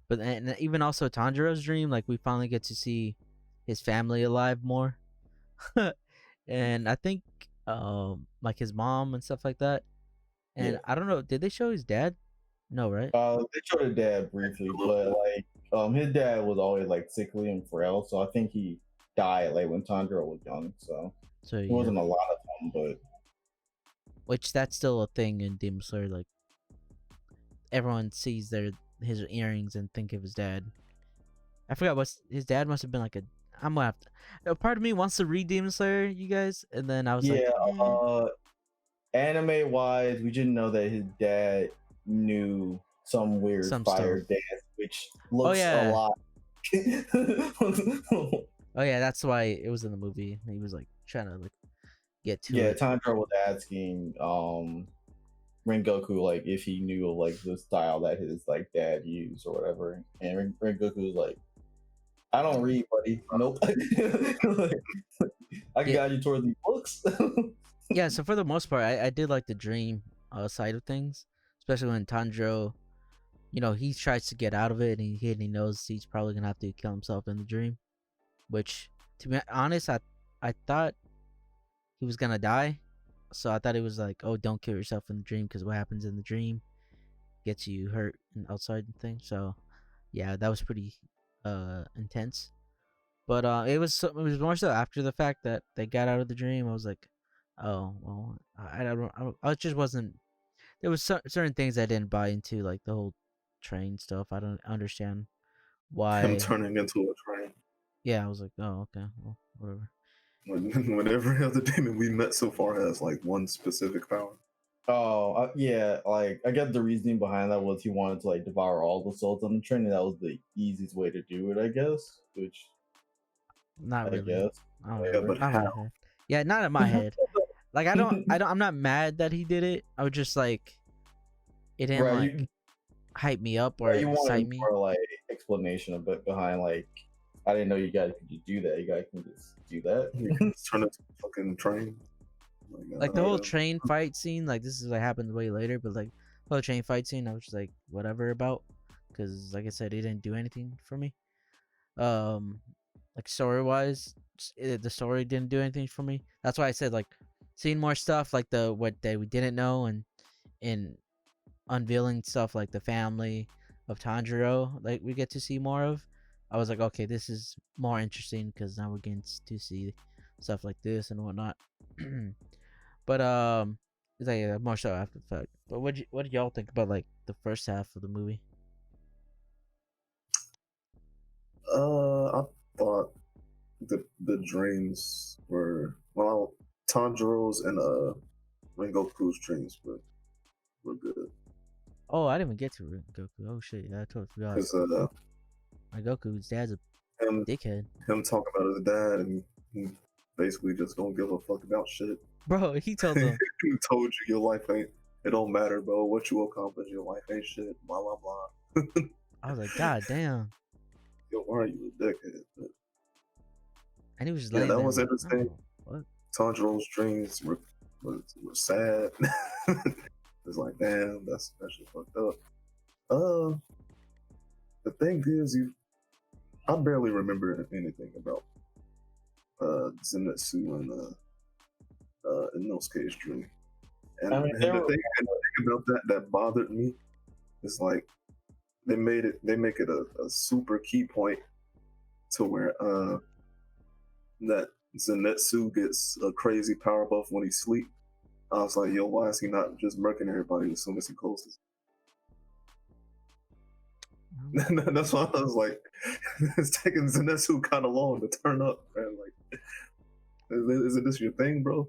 but and even also Tanjiro's dream, like we finally get to see his family alive more, and I think like his mom and stuff like that, and I don't know, did they show his dad? No, right?
They showed his dad briefly, but like his dad was always like sickly and frail, so I think he died like when Tanjiro was young, so it wasn't a lot of them, but
which that's still a thing in Demon Slayer. Like everyone sees his earrings and think of his dad. I forgot what his dad must have been like. I'm gonna have to. A part of me wants to read Demon Slayer, you guys, and then I was like,
anime wise, we didn't know that his dad knew some weird fire dance, which looks a lot.
Oh yeah, that's why it was in the movie. He was like trying to like get to it.
Yeah, Tanjiro was asking Rengoku like if he knew of like the style that his like dad used or whatever, and Rengoku was like, I don't read, buddy. Nope. Like, I can
Yeah.
guide you towards the books.
Yeah, so for the most part, I did like the dream side of things, especially when Tanjiro, he tries to get out of it, and he knows he's probably gonna have to kill himself in the dream. Which, to be honest, I thought he was gonna die, so I thought it was like, oh, don't kill yourself in the dream, because what happens in the dream gets you hurt and outside and things. So yeah, that was pretty intense. But it was more so after the fact that they got out of the dream. I was like, oh well, I just wasn't. There was certain things I didn't buy into, like the whole train stuff. I don't understand
Him
why.
turning into a train.
Yeah, I was like, oh okay, well whatever.
When every other demon we met so far has like one specific power.
Oh, yeah, like I get the reasoning behind that was he wanted to like devour all the souls on the train, and that was the easiest way to do it, I guess. Which
Not
I
really.
guess.
I don't
Yeah,
know.
but
Not in my
how?
head. Yeah, not in my head. Like I'm not mad that he did it. I was just like, it didn't
Right,
like hype me up or
you
excite
wanted
me.
more like explanation a bit behind like I didn't know you guys could just do that. You guys can just do that.
You can just turn into a fucking train.
Like the whole train fight scene, like this is what happened way later, but like the whole train fight scene, I was just like whatever about, because like I said, it didn't do anything for me. Like story wise, the story didn't do anything for me. That's why I said like seeing more stuff like what that we didn't know, and unveiling stuff like the family of Tanjiro, like we get to see more of. I was like, okay, this is more interesting because now we're getting to see stuff like this and whatnot. But it's like more so after the fact. But what did y'all think about like the first half of the movie?
I thought the dreams were Tanjiro's and Rengoku's dreams were good.
Oh, I didn't even get to Goku. Oh shit, yeah, I totally forgot.
Because
Goku's dad's a
him
dickhead.
talking about his dad, and he basically just don't give a fuck about shit.
Bro, he told him.
He told you your life ain't. It don't matter, bro. What you accomplish, your life ain't shit. Blah blah blah.
I was like, God damn.
Yo, why are you a dickhead? But
And he was just
yeah,
laying
that
there
was
like,
interesting.
oh, what?
Tanjiro's dreams were sad. It's like, damn, that shit fucked up. The thing is, I barely remember anything about Zenitsu and Inosuke's dream. And,
I mean,
and the thing about that bothered me is like they make it a super key point to where that Zenitsu gets a crazy power buff when he sleep. I was like, yo, why is he not just murking everybody as soon as he closes? That's why I was like, it's taking Zenitsu kind of long to turn up, man. Like, isn't this your thing, bro?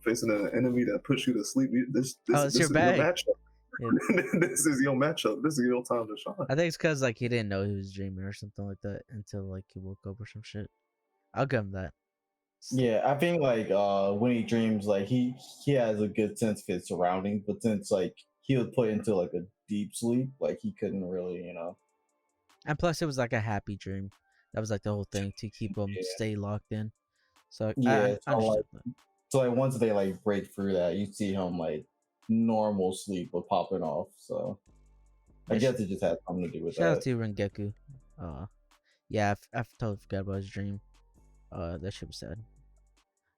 Facing an enemy that puts you to sleep. This
It's your
is
bag.
your matchup.
Yeah.
This is your matchup. This is your time to shine.
I think it's because like he didn't know he was dreaming or something like that until like he woke up or some shit. I'll give him that.
Yeah, I think like when he dreams, like he has a good sense of his surroundings, but since like he was put into like a deep sleep, like he couldn't really,
And plus, it was like a happy dream. That was like the whole thing to keep him
Yeah.
stay locked in. So
Yeah,
I understood that.
So like once they like break through that, you see him like normal sleep but popping off. So I guess it just had something to do with
Shout out
that.
to Rengeku. Yeah, I totally forgot about his dream. That shit was sad.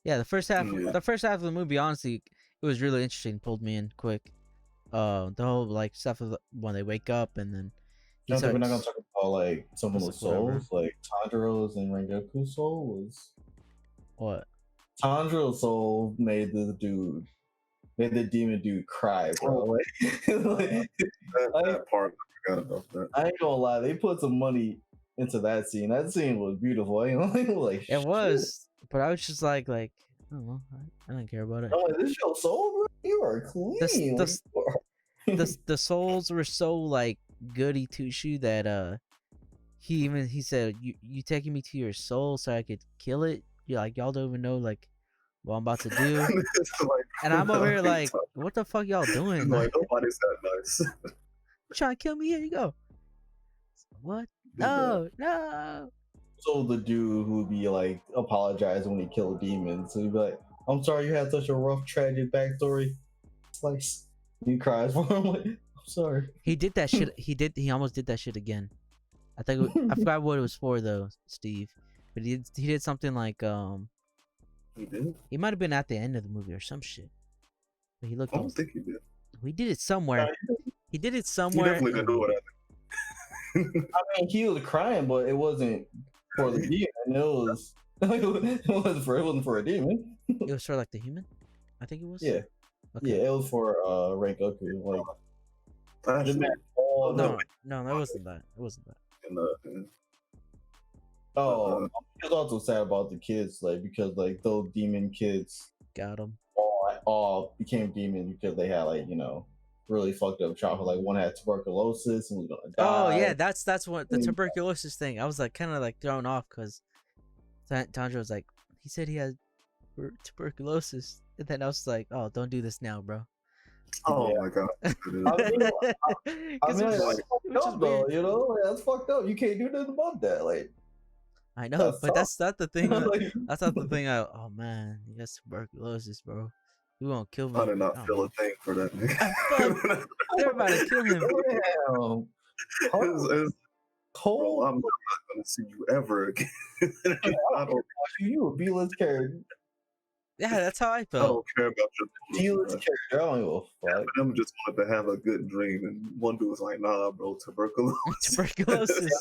Yeah, the first half of the movie, honestly, it was really interesting. Pulled me in quick. The whole like stuff of when they wake up and then.
We're not gonna talk about like some of the souls,
whatever.
like Tanjiro's and Rengoku's soul was.
What?
Tanjiro's soul made the demon dude cry, bro.
That part, I forgot about that.
I ain't gonna lie, they put some money into that scene. That scene was beautiful. I ain't like
It was, but I was just like, I don't know, I didn't care about it.
I'm like, this is your soul, bro. You are clean.
The souls were so like goody two shoe that he said you taking me to your soul so I could kill it. You like y'all don't even know like what I'm about to do.
Like,
And I'm over here like, what the fuck y'all doing?
Like, nobody's that nice.
You trying to kill me? Here you go. What? No.
also the dude who would be like apologizing when he killed a demon. So he'd be like, "I'm sorry you had such a rough, tragic backstory." Like he cries for him. Like, I'm sorry.
He did that shit. He almost did that shit again. I think I forgot what it was for though, Steve. But he did something like
He did.
he might have been at the end of the movie or some shit. But he looked.
I don't think he did.
We did it somewhere. He did it
He
somewhere.
definitely didn't do it.
I mean, he was crying, but it wasn't for the demon. It wasn't for a demon.
It was for like the human. I think it was.
Yeah,
Okay.
yeah, it was for Rengoku. Like,
Actually,
the man all
No, that wasn't that. It wasn't that.
Oh, he was also sad about the kids, like because like those demon kids
Got him.
all became demon because they had like really fucked up childhood. Like one had tuberculosis and was gonna die.
Oh yeah, that's what the tuberculosis thing. I was like kind of like thrown off because Tanjiro was like he said he had tuberculosis, and then I was like, oh, don't do this now, bro.
Oh my god.
I mean, like, fucked up, though, that's fucked up. You can't do nothing about that. Like,
I know, but that's not the thing.
Like,
That's not the thing. Oh man, he has tuberculosis, bro. You gonna kill me?
I did not feel a thing for that nigga.
They're about to kill him.
damn.
Bro,
Cold.
I'm not gonna see you ever again. I don't
You a B-list character.
Yeah, that's how I
I
felt.
don't care about your
B-list character. I don't give a fuck.
them just wanted to have a good dream, and one dude was like, "Nah, bro, tuberculosis."
Tuberculosis.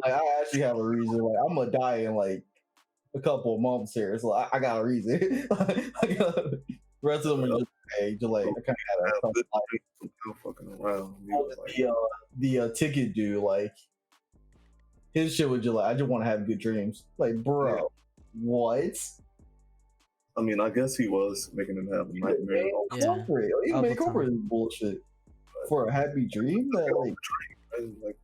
Like, I actually have a reason. Like, I'm gonna die in like a couple of months here, so I got a reason. The rest of them are just age. Like, I kind of
Have
had
good
a
dreams, I'm still fucking around. He was like,
the ticket dude. Like, his shit was just like, I just want to have good dreams. Like, bro, what?
I mean, I guess he was making him have a nightmare.
Yeah.
Corporate. You
All the
make corporate
time.
bullshit for a happy dream. That, like,
Like,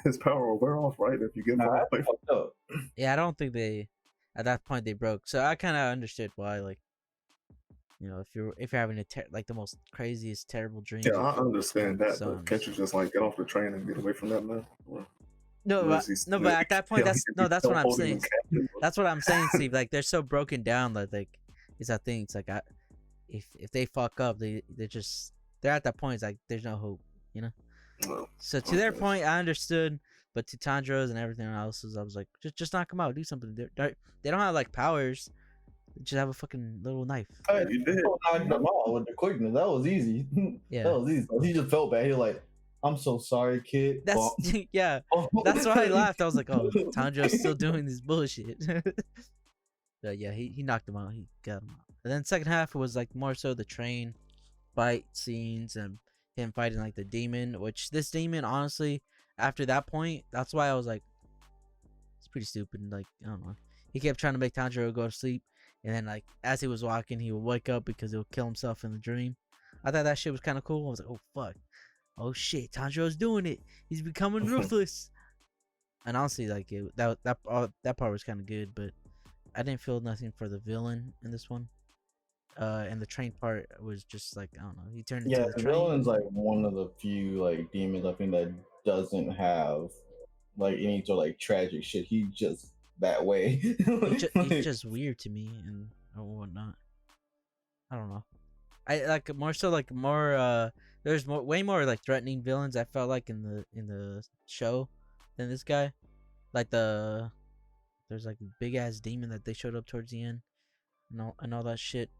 his power will wear off, right? If you give him
nah,
away.
that's fucked up.
Yeah, I don't think at that point they broke. So I kind of understood why, like, if you're having like the most craziest terrible dream.
Yeah, I understand that,
So
but can't you just like get off the train and get away from that man?
No, but at that point, that's what I'm saying. That's what I'm saying, Steve. Like they're so broken down that like it's that thing. It's like if they fuck up, they're at that point. It's like there's no hope,
No.
So to their point, I understood, but to Tanjiro's and everything else's, I was like, just knock them out, do something. They don't have like powers. They just have a fucking little knife.
You did.
Knocked them out with the quickness. That was easy.
Yeah,
that was easy. He just felt bad. He was like, I'm so sorry, kid.
that's yeah. That's why I laughed. I was like, oh, Tanjiro's still doing this bullshit. But yeah, he knocked him out. He got him out. And then second half was like more so the train fight scenes and him fighting like the demon. Which this demon, honestly, after that point, that's why I was like, it's pretty stupid. Like I don't know. He kept trying to make Tanjiro go to sleep, and then like as he was walking, he would wake up because he'll kill himself in the dream. I thought that shit was kind of cool. I was like, oh fuck. Oh shit, Tanjiro's doing it. He's becoming ruthless. And honestly, like that part was kind of good, but I didn't feel nothing for the villain in this one. And the train part was just like I don't know. He turned into the train.
Villain's like one of the few like demons I think that doesn't have like any sort of like tragic shit. He's just that way.
He's just weird to me and or whatnot. I don't know. I like more so like more there's way more like threatening villains I felt like in the show than this guy. Like there's like a big ass demon that they showed up towards the end and all that shit.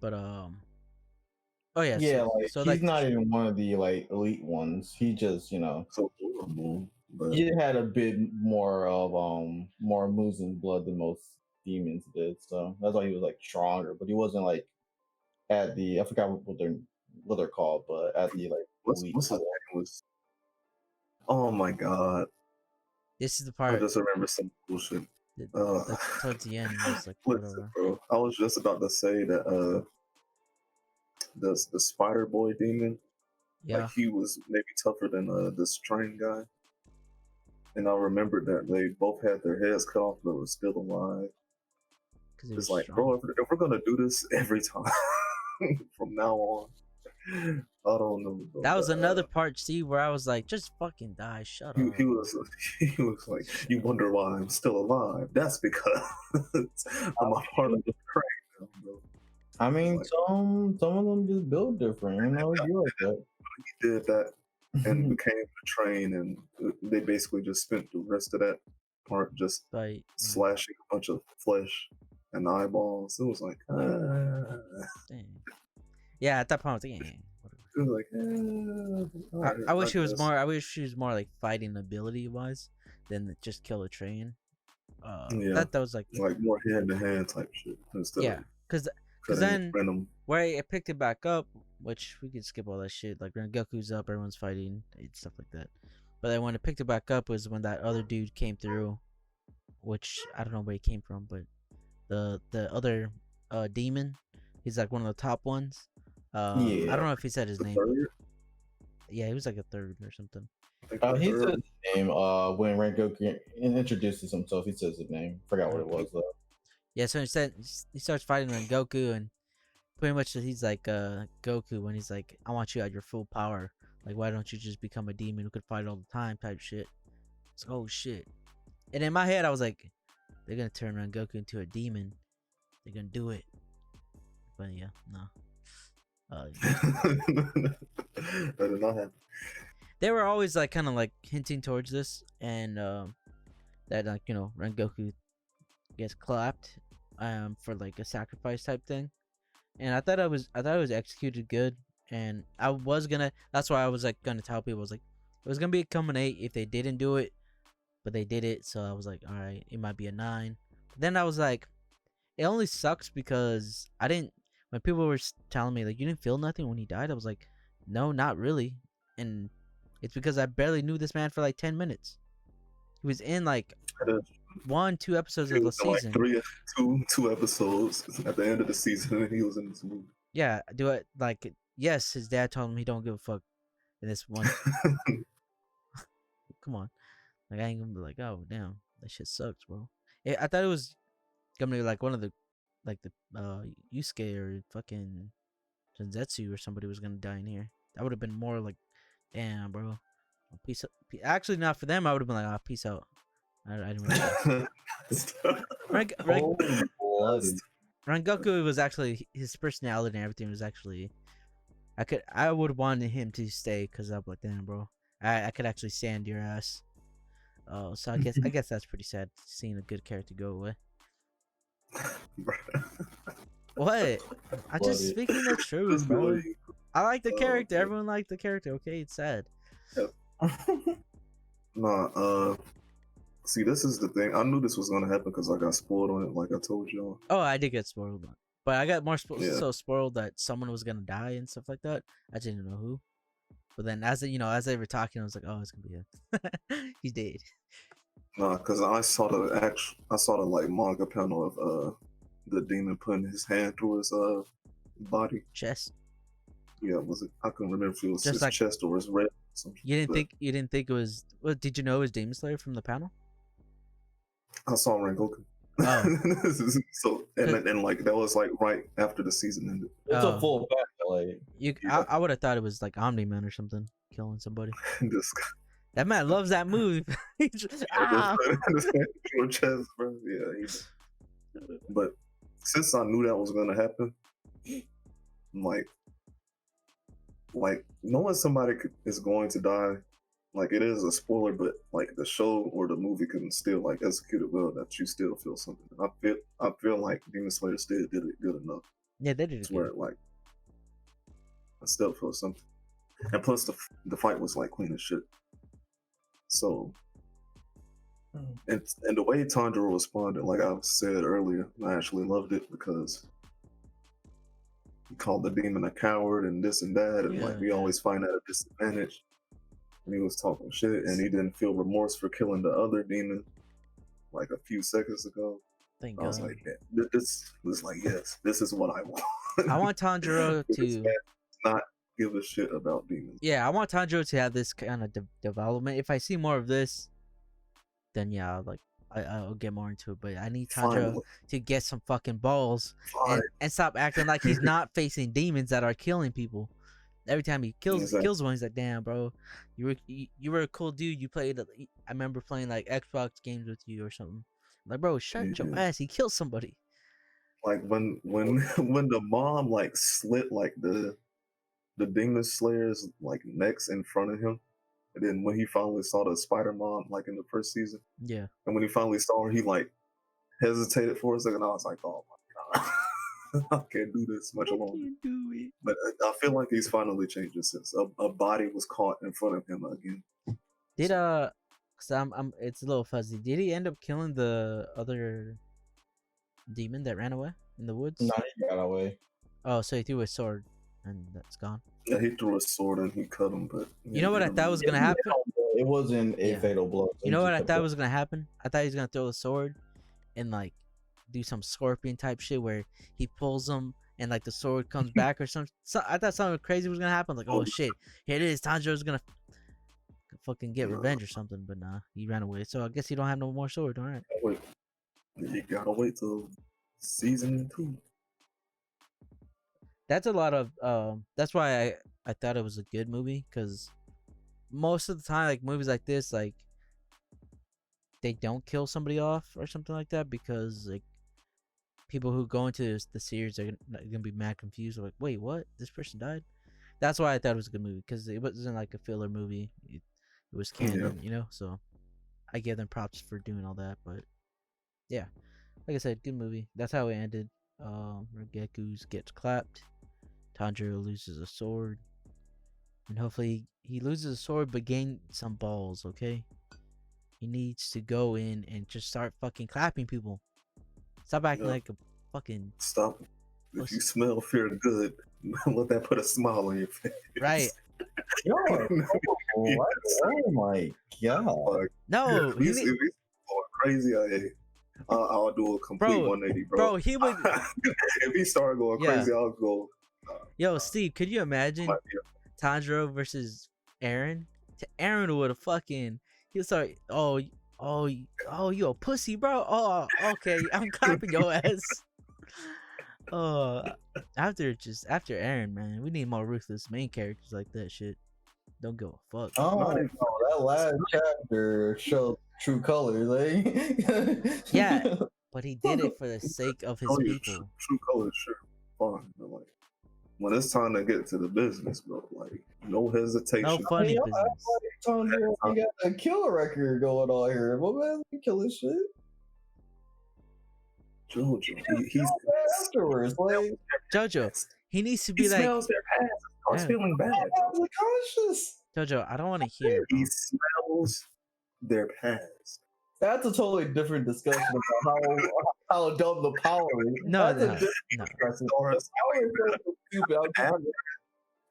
But oh yeah,
yeah,
so
he's
like
not even one of the like elite ones. He just
So horrible. But
he had a bit more of more moves and blood than most demons did. So that's why he was like stronger. But he wasn't like at the I forgot what they're called, but at the like
what's
elite
his name was? Oh my god!
this is the
I
part
just remember some bullshit.
like, towards the end it was like
Listen,
whatever.
bro. I was just about to say that the Spider Boy demon,
Yeah,
like he was maybe tougher than this train guy. And I remembered that they both had their heads cut off, but were still alive.
because
It's like, bro, if we're gonna do this every time from now on, I don't know. Though,
That was another part, see, where I was like, just fucking die, shut up.
He was like, you wonder why I'm still alive? That's because I'm a part of the train now, bro.
I mean,
Like,
some of them just build different, you know. You like that.
he did that and became the train, and they basically just spent the rest of that part just slashing a bunch of flesh and eyeballs. It was like,
yeah. At that point, I was like,
it was like,
I wish it was more. I wish she was more like fighting ability wise than just kill a train. That was like
more hand to hand type shit instead.
Because then where it picked it back up, which we could skip all that shit. Like when Goku's up, everyone's fighting and stuff like that. But then when it picked it back up was when that other dude came through, which I don't know where he came from, but the other demon, he's like one of the top ones. I don't know if he said his name. Yeah, he was like a third or something.
He said his name when Rengoku introduces himself. He says his name. Forgot what it was though.
Yeah, so instead he starts fighting Rengoku, and pretty much he's like Goku when he's like, I want you at your full power. Like, why don't you just become a demon who could fight all the time type shit. It's like, oh shit. And in my head I was like, they're gonna turn Rengoku into a demon. They're gonna do it. But yeah, no.
That did not happen.
They were always like kind of like hinting towards this, and that like, you know, Rengoku gets clapped for like a sacrifice type thing, and I thought it was executed good, and that's why I was like gonna tell people, I was like, it was gonna be a common 8 if they didn't do it, but they did it, so I was like, all right, it might be a 9. But then I was like, it only sucks because when people were telling me like, you didn't feel nothing when he died, I was like, no, not really. And it's because I barely knew this man for like 10 minutes. He was in like 1-2 episodes of the season.
Like two episodes at the end of the season, and he was in this movie.
Yeah, yes, his dad told him he don't give a fuck in this one. Come on. Like, I ain't gonna be like, oh damn, that shit sucks, bro. I thought it was gonna be like one of the Yusuke or fucking Zanzetsu or somebody was gonna die in here. That would have been more like, damn, bro. Peace out. Actually, not for them. I would have been like, peace out. I didn't really. Rengoku was actually, his personality and everything was actually, I would have wanted him to stay because I'm like, damn, bro, I could actually stand your ass. Oh, so I guess that's pretty sad seeing a good character go away. What? I just speaking the truth, bro. I like the character. Everyone liked the character. Okay, it's sad.
Nah, see, this is the thing. I knew this was gonna happen because I got spoiled on it, like I told y'all.
Oh, I did get spoiled, but I got more so spoiled that someone was gonna die and stuff like that. I didn't know who. But then, as they were talking, I was like, oh, it's gonna be him. He's dead.
Nah, because I saw the like manga panel of the demon putting his hand through his body
chest.
Yeah, was it? I couldn't remember if it was just his like, chest or his red.
You didn't think it was? Well, did you know it was Demon Slayer from the panel?
I saw Rengoku. Oh. So and like that was like right after the season ended.
It's a full pack. Like
I would have thought it was like Omni-Man or something killing somebody. That man loves that move.
Chest, bro. Yeah. But since I knew that was gonna happen, like knowing somebody is going to die, like it is a spoiler, but like the show or the movie can still like execute it well that you still feel something. I feel like Demon Slayer still did it good enough.
Yeah, they did it.
Where like I still feel something, and plus the fight was like clean as shit. So, and the way Tanjiro responded, like I said earlier, I actually loved it because he called the demon a coward and this and that, and like we always find at a disadvantage. And he was talking shit, and he didn't feel remorse for killing the other demon like a few seconds ago.
Thank
I
God.
was like, yeah, this was like, yes, this is what I want.
I want Tanjiro to
not give a shit about demons.
Yeah, I want Tanjiro to have this kind of development. If I see more of this, then yeah, like I'll get more into it. But I need Tanjiro to get some fucking balls and stop acting like he's not facing demons that are killing people. Every time he
Exactly.
kills one, he's like, "Damn, bro, you were a cool dude. You played. I remember playing like Xbox games with you or something." Like, bro, shut your
Yeah.
ass. He killed somebody.
Like when when the mom like slit like the demon slayer's like necks in front of him, and then when he finally saw the spider mom like in the first season,
Yeah.
and when he finally saw her, he like hesitated for a second. I was like, oh my god. I can't do this much
I
longer.
can't do it.
But I feel like he's finally changed his sense. A body was caught in front of him again.
Did cause I'm it's a little fuzzy. Did he end up killing the other demon that ran away in the woods?
Nah, he got away.
Oh, so he threw his sword and that's gone.
Yeah, he threw a sword and he cut him, but
You know what I thought was gonna happen?
It wasn't a
Yeah.
fatal blow. so
You know
he
what
just
I
kept
thought
going.
was gonna happen? I thought he was gonna throw a sword and like do some scorpion type shit where he pulls them and like the sword comes back or something. So I thought something crazy was gonna happen. Like, oh shit, here it is. Tanjiro's gonna fucking get revenge or something. But nah, he ran away. So I guess he don't have no more sword. All right.
Wait, you gotta wait till season 2.
That's a lot of that's why I thought it was a good movie, because most of the time like movies like this, like they don't kill somebody off or something like that, because like people who go into the series are gonna be mad confused, like, wait, what, this person died? That's why I thought it was a good movie, because it wasn't like a filler movie. It was canon, you know. So I give them props for doing all that. But yeah, like I said, good movie. That's how it ended. Regeku's gets clapped. Tanjiro loses a sword, and hopefully he loses a sword but gain some balls. Okay, he needs to go in and just start fucking clapping people. Stop acting like a fucking
Stop. If you smell fear good, let that put a smile on your face.
right.
Yo, oh my god!
Like,
No,
if he's going crazy, I'll do a complete 180, bro.
Bro, he would.
If he started going crazy, I'll go.
Yo, Steve, could you imagine Tanjiro versus Aaron? Aaron would have fucking. He was like, oh, you a pussy, bro. Oh, okay, I'm clapping your ass. After Aaron, man, we need more ruthless main characters like that shit. Don't give a fuck.
Oh, no, that last chapter showed true colors, like.
Yeah, but he did it for the sake of his people.
True colors, sure, fine, but like when it's time to get to the business, bro, like no hesitation.
No funny business.
You got a killer record going on here. What man, you killing shit?
Jojo, he's
afterwards, like
Jojo. He needs to be like.
Smells their past. I was feeling bad.
Conscious.
Jojo, I don't want to hear.
He smells their past.
That's a totally different discussion about how dumb the power is.
No.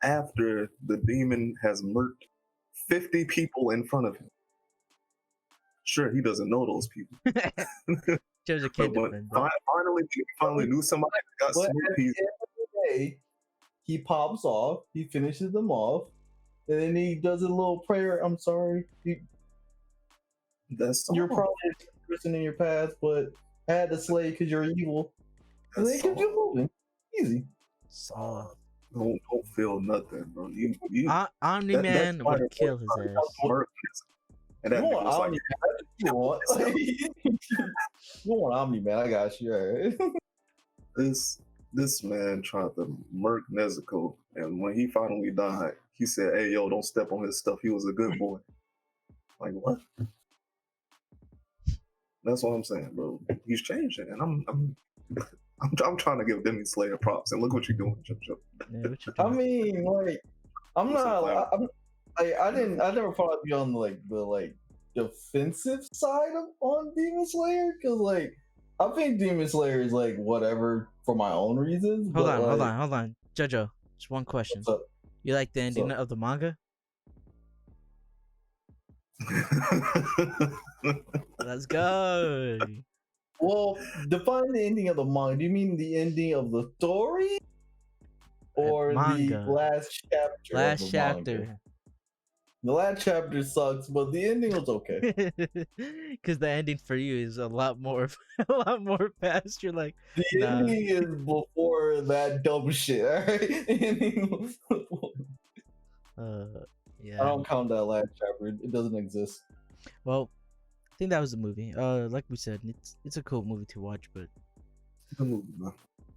After the demon has murked 50 people in front of him. Sure, he doesn't know those people.
Jojo can't defend that.
Finally knew somebody that got smoked.
He pops off, he finishes them off, and then he does a little prayer. I'm sorry. You're probably a person in your past, but I had to slay because you're evil. And they keep you moving. Easy.
Don't feel nothing, bro.
Omni-Man would kill his ass.
And that
you want
Omni-Man?
You want Omni-Man? I got you. Right.
This man tried to murk Nezuko, and when he finally died, he said, "Hey, yo, don't step on his stuff. He was a good boy." Like what? That's what I'm saying, bro. He's changing, and I'm trying to give Demon Slayer props, and look what you're doing, Jojo.
Yeah,
I mean, like, I never thought I'd be on the defensive side on Demon Slayer, because like I think Demon Slayer is like whatever for my own reasons.
Hold on, Jojo. Just one question. You like the ending of the manga? Let's go.
Well, define the ending of the manga. Do you mean the ending of the story, or the last chapter?
Last chapter.
The last chapter sucks, but the ending was okay.
Because the ending for you is a lot more fast. You're like,
the ending is before that dumb shit. All right?
Yeah.
I don't count that last chapter. It doesn't exist.
Well, I think that was the movie. Like we said, it's a cool movie to watch, but
Good movie, man.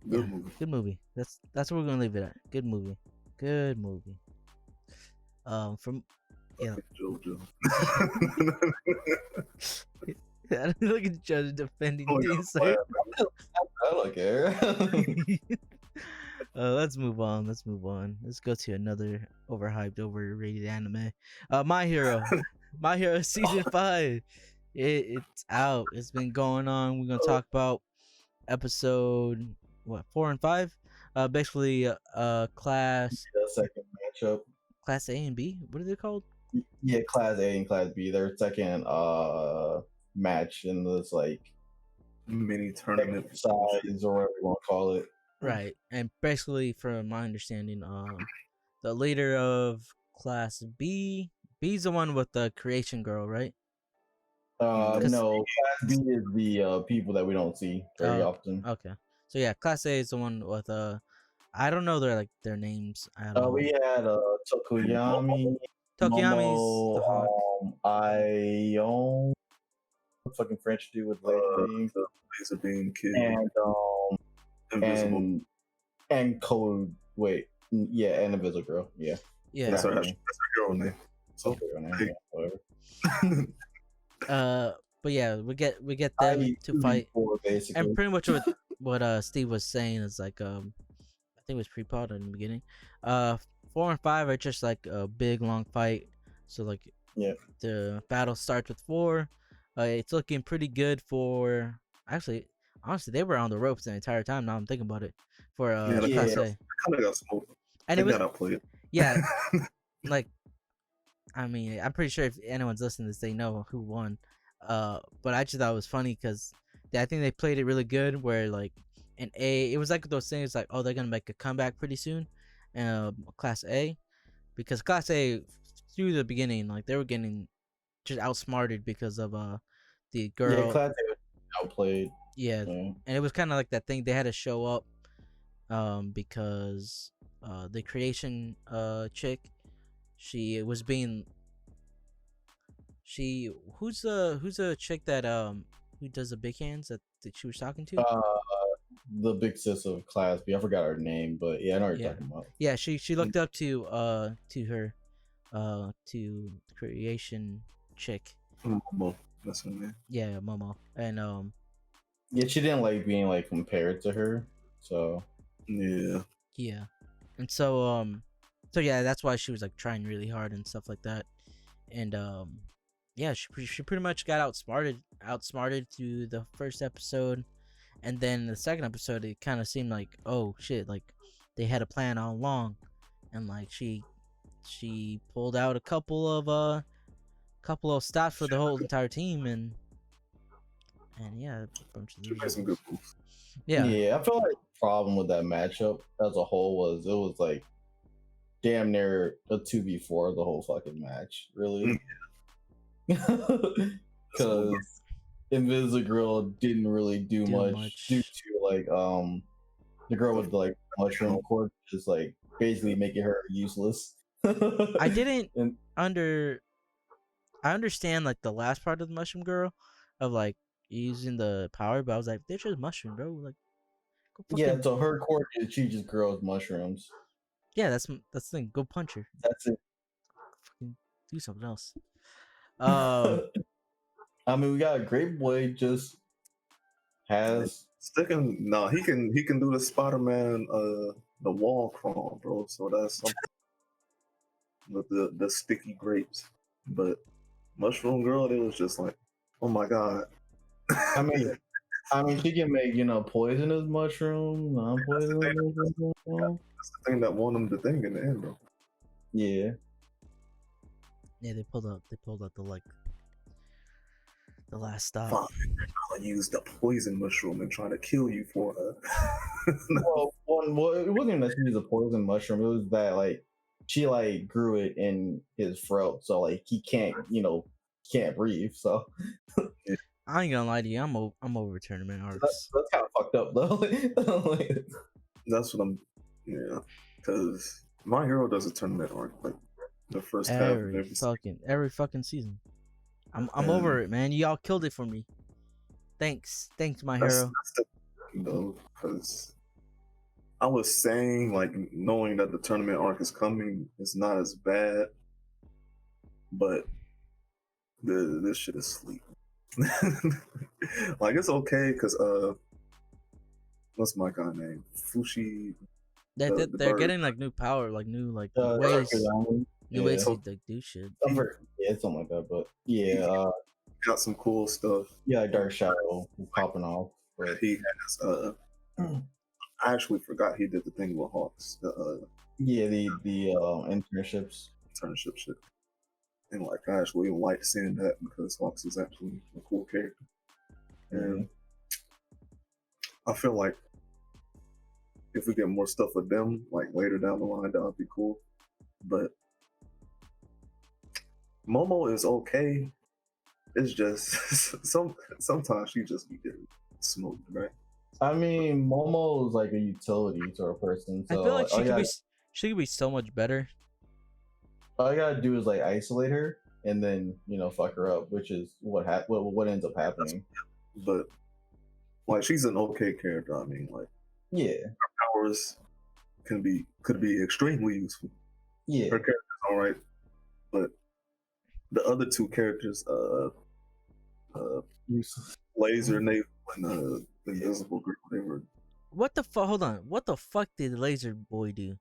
Good movie.
good movie. That's where we're gonna leave it at. Good movie. Good movie. From yeah.
Jojo.
Look at Jojo defending
Oh,
things.
yeah,
I don't care.
Let's move on. Let's move on. Let's go to another overhyped, overrated anime. My Hero. My Hero season 5. It's out. It's been going on. We're gonna talk about episode 4 and 5. Basically, class
Second matchup.
class A and B. What are they called?
Yeah, Class A and Class B. Their second match in this like
mini tournament
size or whatever you want to call it.
Right, and basically, from my understanding, the leader of class B's the one with the creation girl, right?
No, Class B is the people that we don't see very often.
Okay, so yeah, class A is the one with I don't know their names at all.
We had Tokuyami,
Tokuyami's the hawk.
Ion, fucking French dude with laser beams,
the laser beam kid,
and
Invisible.
and Code. Wait, yeah, and Invisible Girl. Yeah,
That's her girl name. So
yeah, whatever.
But yeah, we get them to fight,
basically.
and pretty much what Steve was saying is like I think it was pre-pod in the beginning. 4 and 5 are just like a big long fight. So like the battle starts with 4. It's looking pretty good for honestly they were on the ropes the entire time. Now I'm thinking about it for Class A.
Kind of got smoked.
And it was
outplayed.
Yeah, like I mean I'm pretty sure if anyone's listening to this they know who won. But I just thought it was funny because I think they played it really good. Where like in A, it was like those things like, oh, they're gonna make a comeback pretty soon. Class A, because Class A through the beginning, like they were getting just outsmarted because of the girl.
Yeah, Class A was outplayed.
Yeah, and it was kind of like that thing they had to show up, because the creation chick, she was being. Who's the chick that who does the big hands that she was talking to?
The big sis of Class B. I forgot her name, but yeah, I know what you're talking about.
Yeah, she looked up to her to creation chick.
Momo. That's her name.
Yeah, Momo. And
yeah, she didn't like being like compared to her. So
yeah.
And so yeah, that's why she was like trying really hard and stuff like that. And yeah, she pretty much got outsmarted through the first episode. And then the second episode, it kind of seemed like, oh shit, like they had a plan all along, and like she pulled out a couple of stops for the whole entire team, and yeah, a bunch of
She made some good moves.
Yeah,
I feel like the problem with that matchup as a whole was it was like damn near a 2v4 the whole fucking match, really, because Invisible Girl didn't really do much due to like the girl with like mushroom cord just like basically making her useless.
I didn't I understand like the last part of the mushroom girl of like using the power, but I was like, they're just mushroom, bro. Like,
yeah, so her cord is she just grows mushrooms.
Yeah, that's the thing. Go punch her.
That's it.
Fucking do something else.
I mean, we got a great boy just has
sticking. No, he can do the Spider-Man the wall crawl, bro. So that's something with the sticky grapes. But Mushroom Girl, it was just like, oh my god.
I mean, she can make poisonous mushroom, non-poisonous mushroom.
That's the thing that won them the thing in the end, bro.
Yeah.
Yeah, they pulled out the last stop.
Fine, I'll use the poison mushroom and try to kill you for her.
Well, it wasn't even that she was a poison mushroom. It was that like she like grew it in his throat, so like he can't breathe. So
I ain't gonna lie to you, I'm over tournament arcs.
That's kind of fucked up though.
That's what I'm. Yeah, because My Hero does a tournament arc, but the first half of
every fucking season. I'm
And
over it, man. Y'all killed it for me. Thanks, my hero.
Because I was saying, like, knowing that the tournament arc is coming is not as bad, but this shit is sleep. Like, it's okay because what's my guy name? Fushi.
They're getting like new power, like new ways, new ways to like do shit.
Yeah, something like that. But yeah,
got some cool stuff.
Yeah, Dark Shadow popping off.
But he has I actually forgot he did the thing with Hawks. The
internships.
Internship shit. And like I actually like seeing that because Hawks is actually a cool character. And I feel like if we get more stuff with them, like later down the line, that would be cool. But Momo is okay. It's just sometimes she just be getting smoked, right?
I mean, Momo is like a utility sort of person. So
I feel like she could be so much better.
All you gotta do is like isolate her and then fuck her up, which is what ends up happening.
But like she's an okay character. I mean, like her powers could be extremely useful. Yeah, her character's all right, but the other two characters, Laser Naval and Invisible Girl, they were.
What the fuck? Hold on. What the fuck did Laser Boy do?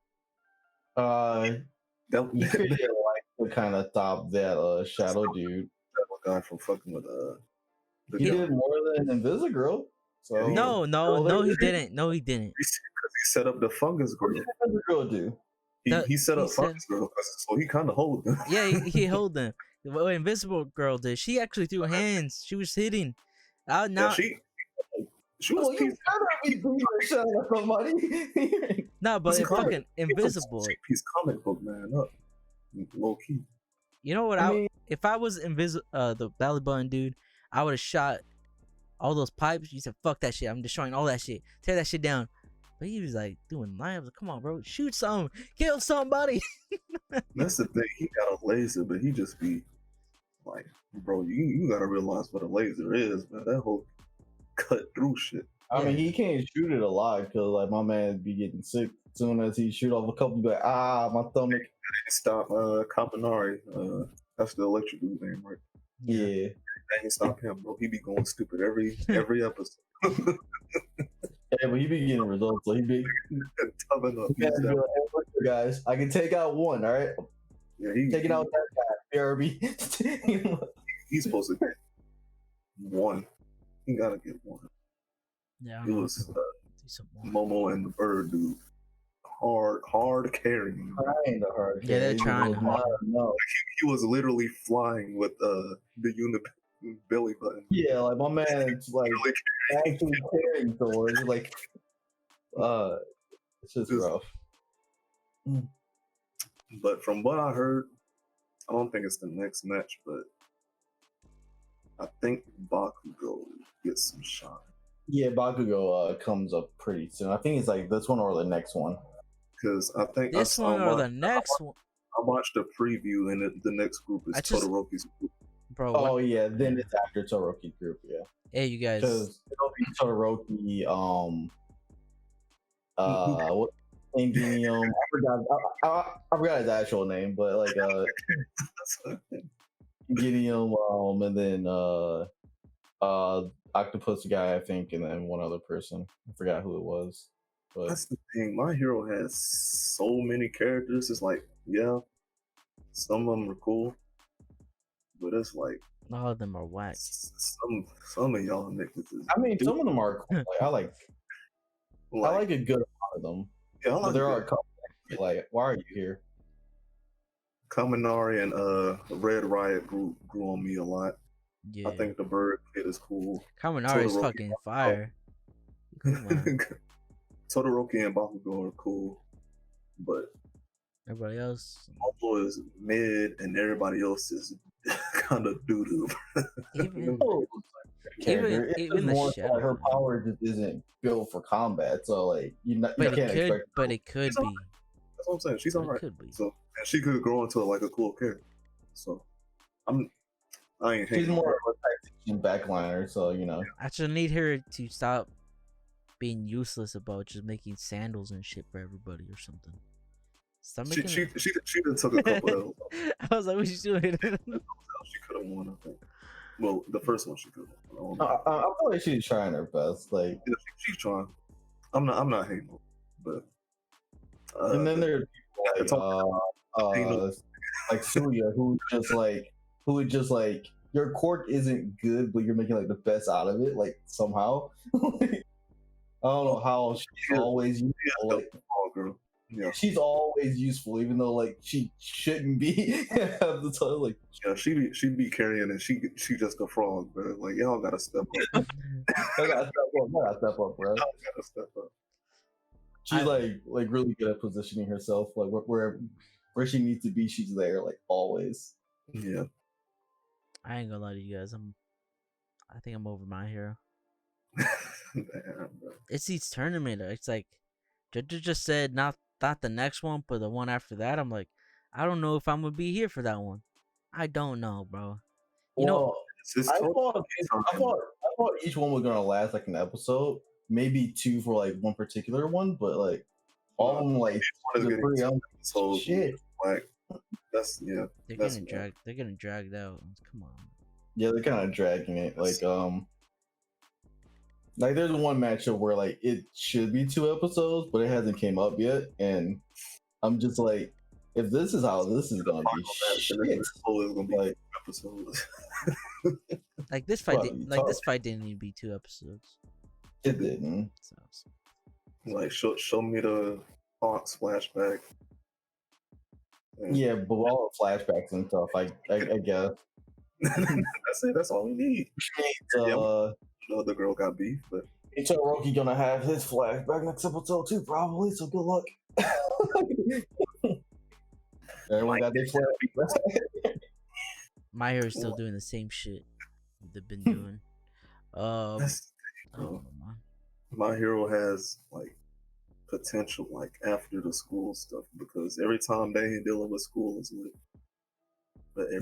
You could get like to kind of stop that Shadow dude.
Shadow guy from fucking with
he did more than Invisigirl. So
no, he didn't. No, he didn't.
Because he set up the Fungus Girl.
What did Invisigirl do?
He set up Fungus Girl, so he kind of hold them.
Yeah, he hold them. What Invisible Girl did, she actually threw hands. She was hitting. Now
she was. You gotta be
somebody.
No, but it's fucking Invisible.
He's comic book man up, low key.
You know what? If I was the belly button dude, I would have shot all those pipes. You said, "Fuck that shit! I'm destroying all that shit. Tear that shit down." But he was like doing knives. Come on, bro, shoot something, kill somebody.
That's the thing. He got a laser, but he just be like, bro, you gotta realize what a laser is, man. That whole cut through shit.
I mean, he can't shoot it a lot because like my man be getting sick as soon as he shoot off a couple. Be like, my stomach.
Stop Kapanari. That's the electric dude name, right?
Yeah.
I ain't stop him, bro. He be going stupid every episode.
Yeah, but he be getting results. So he be guys. I can take out one. All right.
Yeah,
taking out that guy. BRB.
He's supposed to get one. He gotta get one.
Yeah.
It was Momo and the bird dude. Hard carrying.
Kinda hard.
Yeah, they're trying hard.
No.
He was literally flying with the belly button.
Yeah, like my man's like actually carrying Thor. Like, it's just rough.
But from what I heard, I don't think it's the next match, but I think Bakugo gets some shine.
Yeah, Bakugo comes up pretty soon. I think it's like this one or the next one.
Because I think
this one or the next one.
I watched the preview, and the next group is Todoroki's group.
Bro.
Oh yeah, then it's after Todoroki's group. Yeah.
Hey, you guys.
Because it'll be Todoroki. What? Ingenium. I forgot his actual name, but like Ingenium. And then Octopus guy, I think, and then one other person. I forgot who it was. But
that's the thing. My hero has so many characters. It's like, yeah, some of them are cool, but it's like
all of them are whack.
Some of y'all niggas is.
I mean, some of them are cool. Like, I like a good amount of them.
Yeah,
but there are a couple. Like, why are you here?
Kaminari and Red Riot grew on me a lot.
Yeah.
I think the bird kid is cool.
Kaminari is fucking fire.
Todoroki and Bakugo are cool, but
everybody else
Momo is mid, and everybody else is kind of doo doo.
Even
the shadow. Her power just isn't built for combat, so like you can't expect.
But it could be.
That's what I'm saying. She's alright. So And she could grow into like a cool character. So I ain't
She's
hating on
more
her.
of a tactician backliner, so
I just need her to stop being useless about just making sandals and shit for everybody or something. Stop
She
making.
she done took a couple of those.
I was like, what you doing?
She could have won, I think. Well, the first one she could have won.
I feel like she's trying her best. Like,
Yeah, she's trying. I'm not hating on her, but
and then there are
it's
people like Suya who would just like your quirk isn't good, but you're making like the best out of it, like somehow. I don't know how she's always useful. Like,
girl. Yeah,
she's always useful, even though like she shouldn't be half the time. Like,
yeah, she be carrying, and she just a frog, bro. Like y'all gotta step up.
I gotta step up, bro.
Y'all gotta step up.
She's like really good at positioning herself, like where she needs to be. She's there, like always.
Yeah.
I ain't gonna lie to you guys. I think I'm over My Hero.
Damn, bro.
It's each tournament. It's like Jojo just said not the next one, but the one after that. I'm like, I don't know if I'm gonna be here for that one. I don't know, bro. You know,
I thought each one was gonna last like an episode, maybe two for like one particular one, but like all of them like
so
shit.
Like that's
they're getting dragged. They're getting dragged out. Come on.
Yeah, they're kind of dragging it. Like there's one matchup where like it should be 2 episodes, but it hasn't came up yet, and I'm just like, if this is how this is gonna be, shit.
Like episodes.
Like this fight, this fight didn't need to be 2 episodes.
It didn't.
So.
Like show me the Hawks flashback.
Yeah, but all the flashbacks and stuff, I guess.
That's it. That's all we need. The girl got beef, but
Roki gonna have his flashback next episode too, probably. So good luck. Everyone got their flashback.
My Hero's still doing the same shit they've been doing.
My Hero has like potential, like after the school stuff, because every time they ain't dealing with school is lit. But
when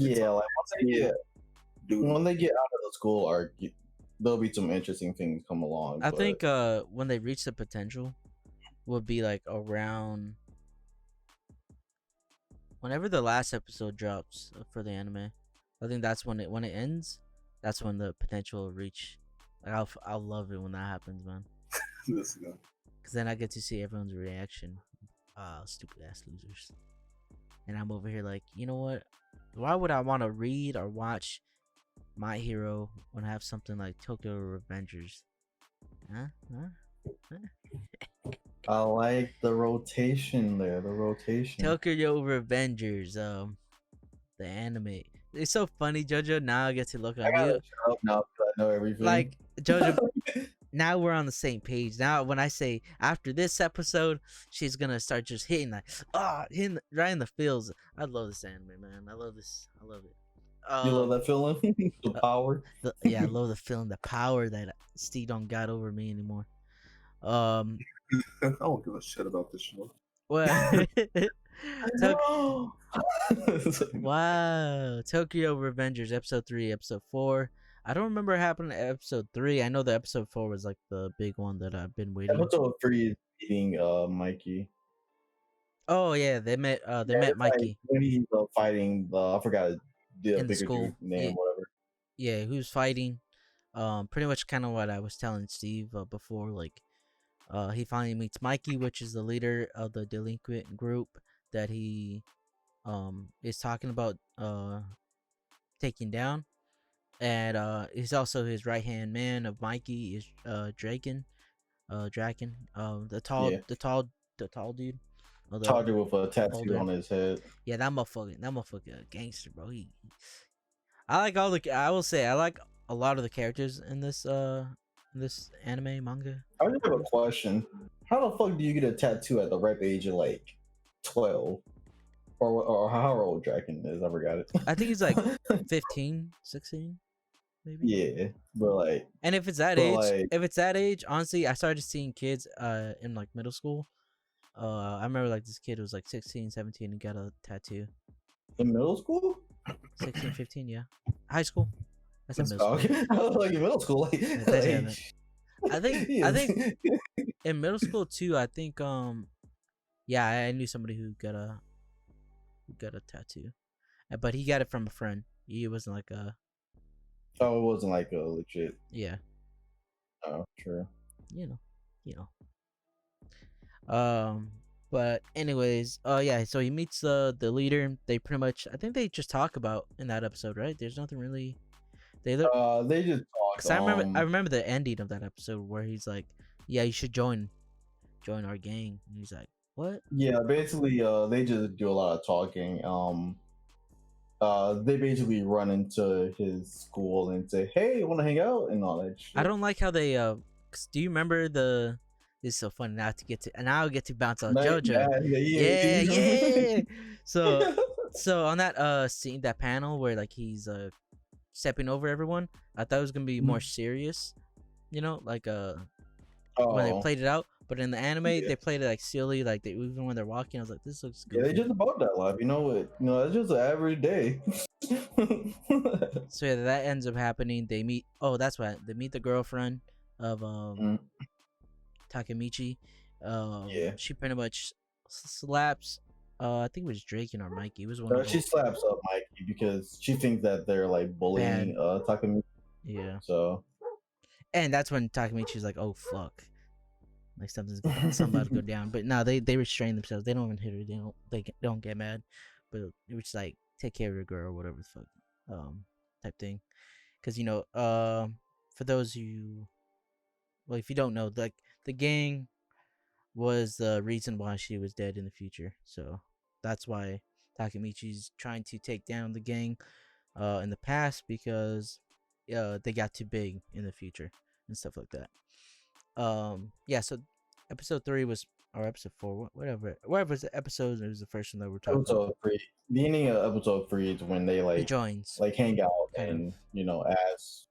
they get out of the school arc, there'll be some interesting things come along.
I think when they reach the potential would be like around whenever the last episode drops for the anime. I think that's when it ends. That's when the potential will reach. Like I'll love it when that happens, man. Because then I get to see everyone's reaction. Stupid ass losers. And I'm over here like, you know what? Why would I want to read or watch My Hero when I have something like Tokyo Revengers?
I like the rotation there. The rotation.
Tokyo Revengers. The anime. It's so funny, Jojo. Now I get to look on you.
Now I know everything.
Like Jojo. Now we're on the same page. Now when I say after this episode, she's gonna start just hitting like hitting right in the feels. I love this anime, man. I love this. I love it.
You love that feeling? The power.
I love the feeling, the power that Steve don't got over me anymore.
I don't give a shit about this show.
Well, wow, Tokyo Revengers episode 3, episode 4. I don't remember what happened in episode 3. I know the episode 4 was like the big one that I've been waiting.
Episode 3 is meeting Mikey.
Oh yeah, they met Mikey
when he's fighting I forgot the
in the school
name, whatever.
Yeah, he was fighting. Pretty much kind of what I was telling Steve before. Like, he finally meets Mikey, which is the leader of the delinquent group that he is talking about taking down. And he's also his right hand man of Mikey is Draken. The tall dude.
Tall dude with a tattoo on his head.
Yeah, that motherfucker gangster, bro. I will say I like a lot of the characters in this anime manga.
I just have a question. How the fuck do you get a tattoo at the ripe age of like 12? Or how old Draken is? I forgot it.
I think he's like 15, 16, maybe.
Yeah, but like,
and if it's that age, honestly, I started seeing kids in like middle school I remember like this kid was like 16, 17 and got a tattoo.
In middle school?
16, 15, yeah. High school. I said middle
Oh,
school.
okay. I was like in middle school. Like,
That's
like,
it. I think in middle school too. I think yeah, I knew somebody who got a tattoo, but he got it from a friend. He wasn't like a
Oh, it wasn't like a legit.
yeah.
Oh, sure.
You know. But anyways, yeah. So he meets the leader. They pretty much, I think they just talk about in that episode, right? There's nothing really. They look.
They just talked.
Cause I remember the ending of that episode where he's like, "Yeah, you should join our gang." And he's like, "What?"
Yeah, basically, they just do a lot of talking. They basically run into his school and say, "Hey, want to hang out?" and all that shit.
I don't like how they. 'Cause do you remember the? This is so funny now to get to, and now I get to bounce off Jojo. Yeah. So on that scene, that panel where like he's stepping over everyone, I thought it was gonna be more serious. You know, like when they played it out. But in the anime, they played it like silly, like even when they're walking, I was like, "This looks goofy."
Yeah, they just about that life. You know it. You know, it's just an average day.
So yeah, that ends up happening. They meet. Oh, that's why they meet the girlfriend of Takemichi.
Yeah.
She pretty much slaps. I think it was Drake or Mikey. It was one of
She
them.
slaps up Mikey because she thinks that they're like bullying Takamichi.
Yeah.
So.
And that's when Takemichi's like, "Oh fuck." Like something's about to go down, but no, they restrain themselves. They don't even hit her. They don't get mad, but it was like take care of your girl, whatever the fuck, type thing. Because for those who, well, if you don't know, like the gang was the reason why she was dead in the future. So that's why Takemichi's trying to take down the gang, in the past because, they got too big in the future and stuff like that. Yeah, so episode 3 was, or episode 4, whatever the episode, it was the first one that we're talking about.
Episode 3. The ending of episode 3 is when they
He joins,
hang out and ask.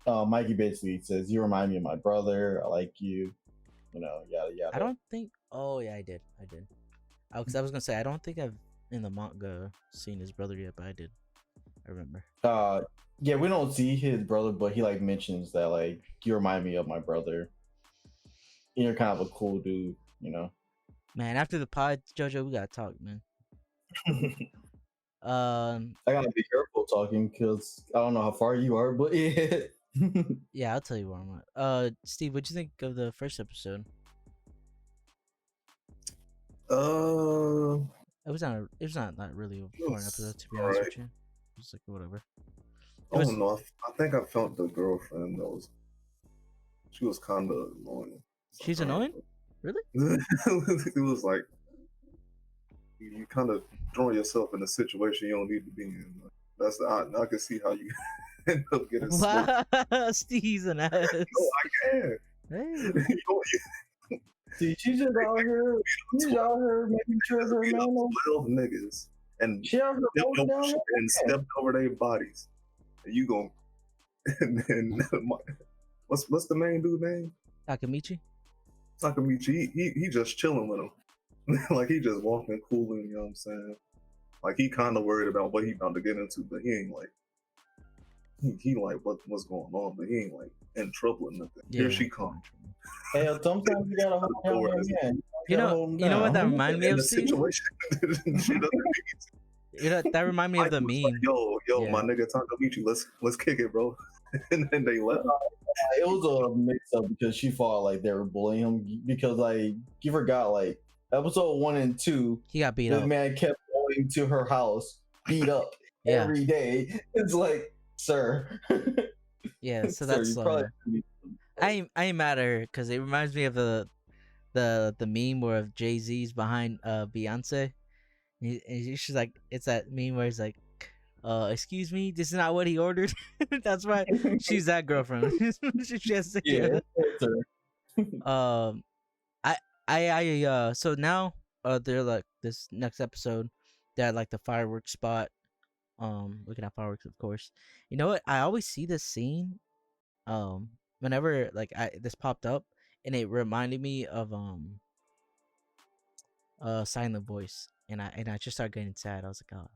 Mikey basically says, "You remind me of my brother. I like you." Yada yada.
I don't think. Oh yeah, I did. Because I was gonna say I don't think I've in the manga seen his brother yet, but I did. I remember.
Yeah, we don't see his brother, but he mentions that you remind me of my brother. You're kind of a cool dude,
Man, after the pod, Jojo, we gotta talk, man.
I gotta be careful talking because I don't know how far you are, but yeah.
Yeah, I'll tell you where I'm at. Steve, what'd you think of the first episode? It was not really a foreign episode, to be honest with you. It was like whatever.
No, I think I felt the girlfriend she was kind of annoying.
She's annoying? Really?
It was like you kind of throwing yourself in a situation you don't need to be in. I can see how you end up getting
wow. Steve's an ass.
No, I can.
Hey.
See, she's just out here making sure her man
12 niggas and
she out here
and stepped over their bodies. And you gon' and what's the main dude name?
Takemichi.
He just chilling with him. Like he just walking cooling, you know what I'm saying? Like he kind of worried about what he about to get into, but he ain't like he like what's going on, but he ain't like in trouble or nothing. Yeah, here she comes.
Hey, sometimes you gotta hold down your man.
You know what that reminded me of?
The situation. She doesn't
that reminded me of the meme.
Like, yo, my nigga Takemichi, let's kick it, bro. And then they left.
It was a mix up because she thought they were bullying him because you forgot episode 1 and 2.
He got beat
this
up.
Man kept going to her house, beat up every day. It's like, sir.
Yeah, so that's I ain't mad at her because it reminds me of the meme where Jay-Z's behind Beyonce. She's like, it's that meme where he's like, excuse me, this is not what he ordered. That's why she's that girlfriend. She has to get so now they're like this next episode, they're at the fireworks spot, looking at fireworks, of course. You know what, I always see this scene whenever this popped up, and it reminded me of silent voice, and I just started getting sad. I was like, oh.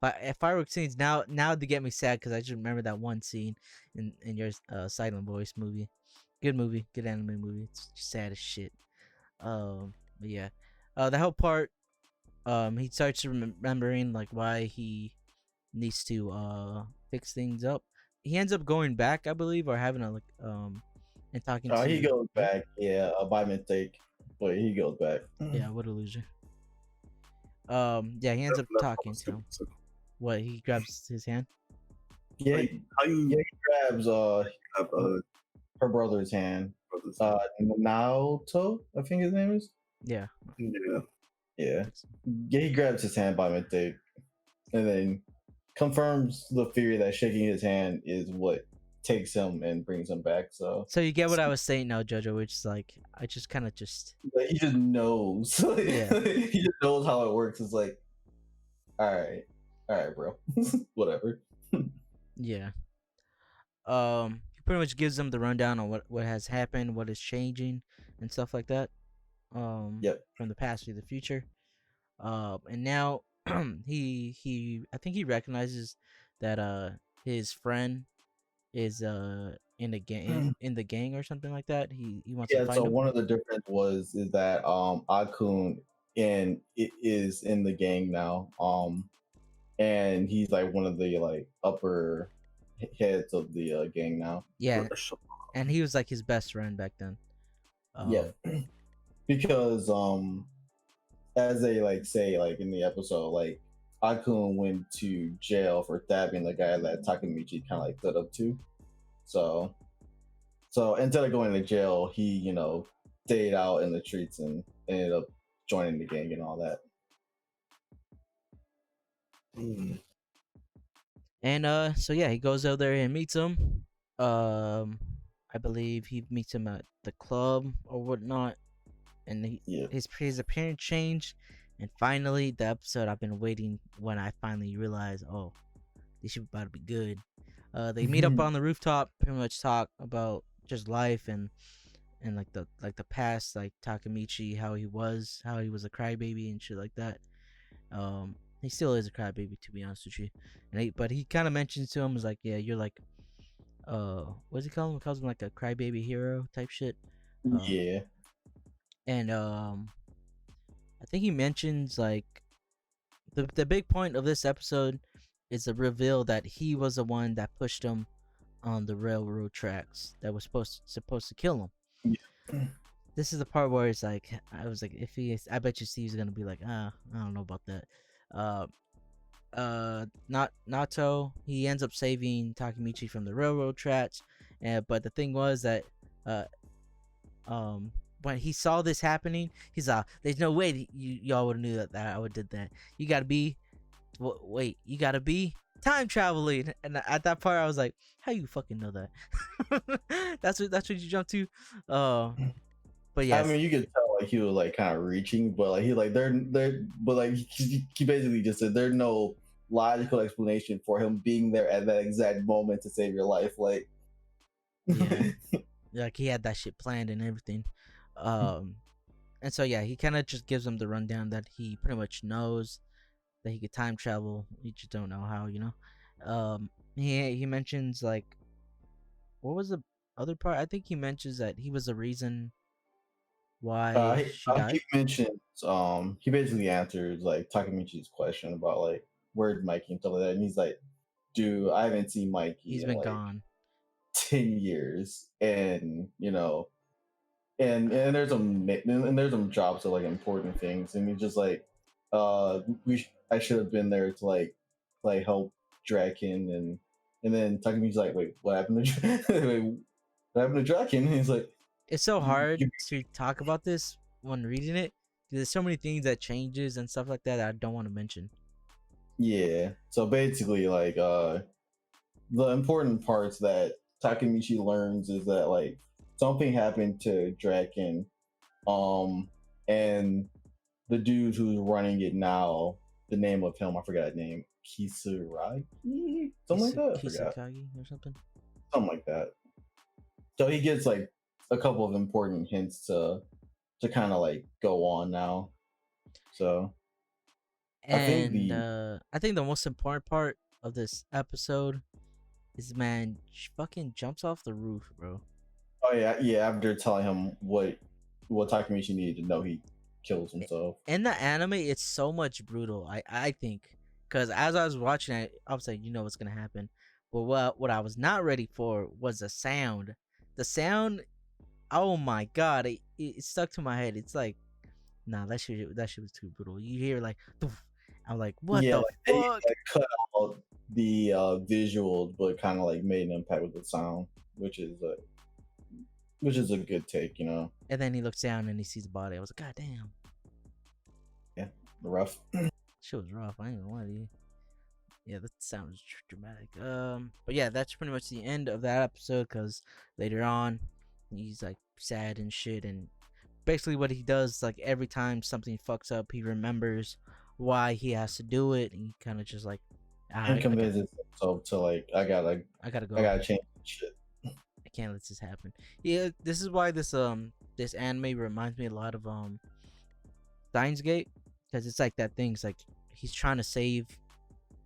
But fireworks scenes now they get me sad because I just remember that one scene in your silent voice movie. Good movie, good anime movie. It's just sad as shit. But yeah, the whole part. He starts remembering like why he needs to fix things up. He ends up going back, I believe, or having a like and talking to.
He goes back, yeah, by mistake, but he goes back.
Yeah, what a loser. Yeah, he ends up talking to him. What, he grabs his hand?
Yeah,
how you?
Yeah, he grabs her brother's hand. Naoto, I think his name is.
Yeah.
Yeah. He grabs his hand by mistake, and then confirms the theory that shaking his hand is what takes him and brings him back. So
you get what I was saying now, Jojo, which is like I just kind of just.
He just knows.
Yeah.
He just knows how it works. It's like, all right, bro, whatever.
Yeah. He pretty much gives them the rundown on what has happened, what is changing, and stuff like that.
Yep.
From the past to the future. And now he I think he recognizes that his friend is in the gang or something like that. He wants to find him.
One of the difference is that Akun is in the gang now. And he's like one of the like upper heads of the gang now.
Yeah. And he was like his best friend back then.
Yeah. Because as they like say like in the episode, like Akun went to jail for stabbing the guy that Takemichi kind of like stood up to. So instead of going to jail, he stayed out in the streets and ended up joining the gang and all that.
And so yeah, he goes out there and meets him. I believe he meets him at the club or whatnot, and his appearance changed. And finally, the episode I've been waiting, when I finally realized, oh, this shit about to be good. They meet up on the rooftop, pretty much talk about just life and like the past, like Takemichi, how he was a crybaby and shit like that. He still is a crybaby, to be honest with you. But he kind of mentions to him, is like, yeah, you're like, what does he call him? He calls him like a crybaby hero type shit.
Yeah.
And I think he mentions like the big point of this episode is the reveal that he was the one that pushed him on the railroad tracks that was supposed to kill him. Yeah. This is the part where it's like, I was like, I bet you Steve's gonna be like, I don't know about that. Nato, he ends up saving Takemichi from the railroad tracks, but the thing was that when he saw this happening, he's there's no way y'all would have knew that I would did that. You gotta be you gotta be time traveling. And at that part I was like, how you fucking know that? that's what you jumped to. But yeah,
I mean, you could tell like he was like kind of reaching, but like he like they're but like he basically just said there's no logical explanation for him being there at that exact moment to save your life. Like,
yeah, like he had that shit planned and everything. And so yeah, he kind of just gives him the rundown that he pretty much knows that he could time travel. You just don't know how, He mentions like, what was the other part? I think he mentions that he was the reason why she died.
He mentions he basically answers like Takemichi's question about like where's Mikey and stuff like that, and he's like, dude, I haven't seen Mikey.
He's been gone
10 years, and and there's some drops of like important things, and he's just like, I should have been there to like help Draken, and then Takemichi's like, wait, what happened to what happened to Draken? And he's like,
it's so hard to talk about this when reading it. There's so many things that changes and stuff like that I don't want to mention.
Yeah. So basically, like, the important parts that Takemichi learns is that like something happened to Draken, and the dude who's running it now, the name of him, I forgot his name, Kisaragi, something like that.
Kisakagi or something
like that. So he gets like a couple of important hints to to kind of like go on now. So
And
the
I think the most important part of this episode is man fucking jumps off the roof, bro.
oh yeah, after telling him what Takamichi needed to know, he kills himself.
In the anime, it's so much brutal. I think because as I was watching it, I was like, you know what's gonna happen. But what I was not ready for was the sound. The sound, oh my god, it stuck to my head. It's like, nah, that shit was too brutal. You hear like, "Doof." I'm like, what
Yeah,
the
like they
fuck?
like, cut out the visuals, but kind of like made an impact with the sound, which is a good take, you know.
And then he looks down and he sees the body. I was like, god damn,
Yeah, rough.
shit was rough. I ain't gonna lie to you. Yeah, that sounds dramatic. But yeah, that's pretty much the end of that episode. Cause later on, he's like sad and shit, and basically what he does, like every time something fucks up, he remembers why he has to do it, and he kind of just like,
And convinces himself to like, I gotta
go.
I gotta change shit.
I can't let this happen. Yeah, this is why this anime reminds me a lot of Steins Gate, because it's like that thing. It's like he's trying to save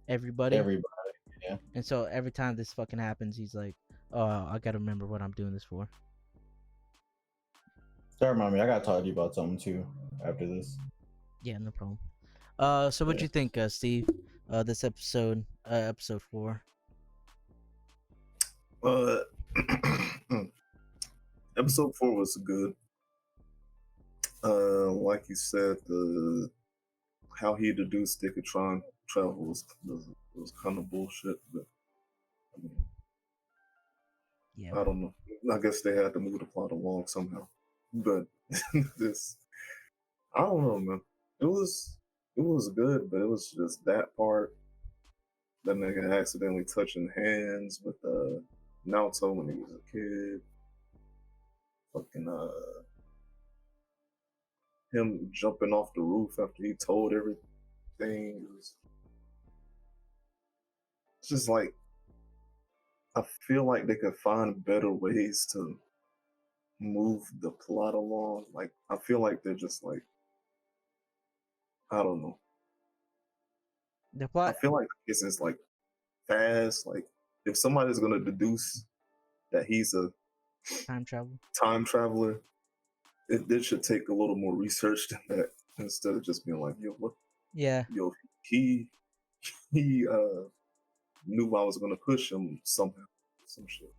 everybody,
Yeah.
and so every time this fucking happens, he's like, "Oh, I gotta remember what I'm doing this for."
That remind me, I gotta talk to you about something too after this.
Yeah, no problem. So what'd
Yeah.
you think, Steve? This episode, episode 4.
Episode 4 was good. Like you said, how he deduced they could try and travel was kind of bullshit. But I mean,
Yeah.
I don't know. I guess they had to move the plot along somehow. But this, I don't know, man. It was good, but it was just that part. That nigga accidentally touching hands with Naoto when he was a kid. Fucking him jumping off the roof after he told everything. It's just like, I feel like they could find better ways to move the plot along. Like, I feel like they're just like, I don't know.
The
I
plot.
feel like it's just like fast. Like, if somebody's gonna deduce that he's a
Time travel.
time traveler, it should take a little more research than that, instead of just being like, yo, what?
Yeah.
Yo, he knew I was gonna push him somehow, some shit.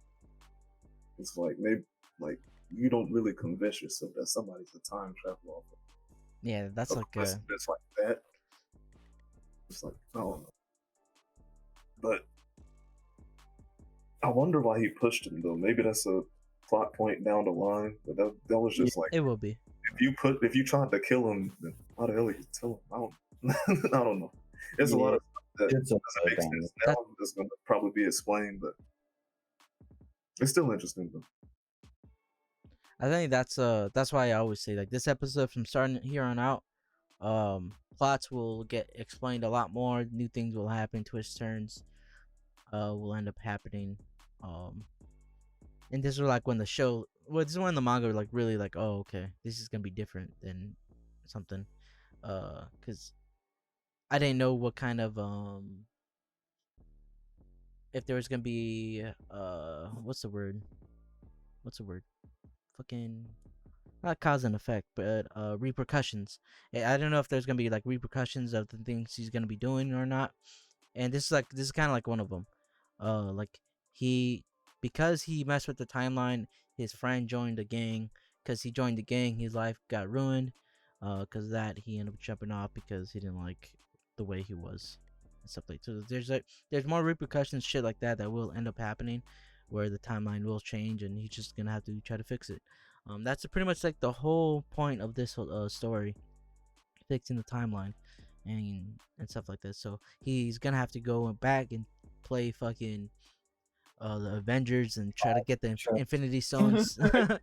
It's like, maybe, like, you don't really convince yourself that somebody's a time traveler off
Yeah, that's
of
like
it's like that. It's like, I don't know. But I wonder why he pushed him though. Maybe that's a plot point down the line. But that was just like,
it will be.
if you tried to kill him, then how the hell you tell him? I don't know. There's a lot of stuff that doesn't make sense now. That's gonna probably be explained, but it's still interesting though.
I think that's why I always say like this episode from starting here on out, plots will get explained a lot more. New things will happen. Twists, turns, will end up happening. And this is like when the show, well, this is when the manga like really like, oh, okay, this is gonna be different than something, because I didn't know what kind of if there was gonna be what's the word fucking not cause and effect, but repercussions. I don't know if there's gonna be like repercussions of the things he's gonna be doing or not. And this is kind of like one of them. Like because he messed with the timeline, his friend joined the gang. Because he joined the gang, his life got ruined. Because of that, he ended up jumping off because he didn't like the way he was and stuff like. So there's more repercussions, shit like that will end up happening, where the timeline will change, and he's just gonna have to try to fix it. That's pretty much like the whole point of this story, fixing the timeline and stuff like this. So he's gonna have to go back and play fucking the Avengers and try to get the Infinity Stones and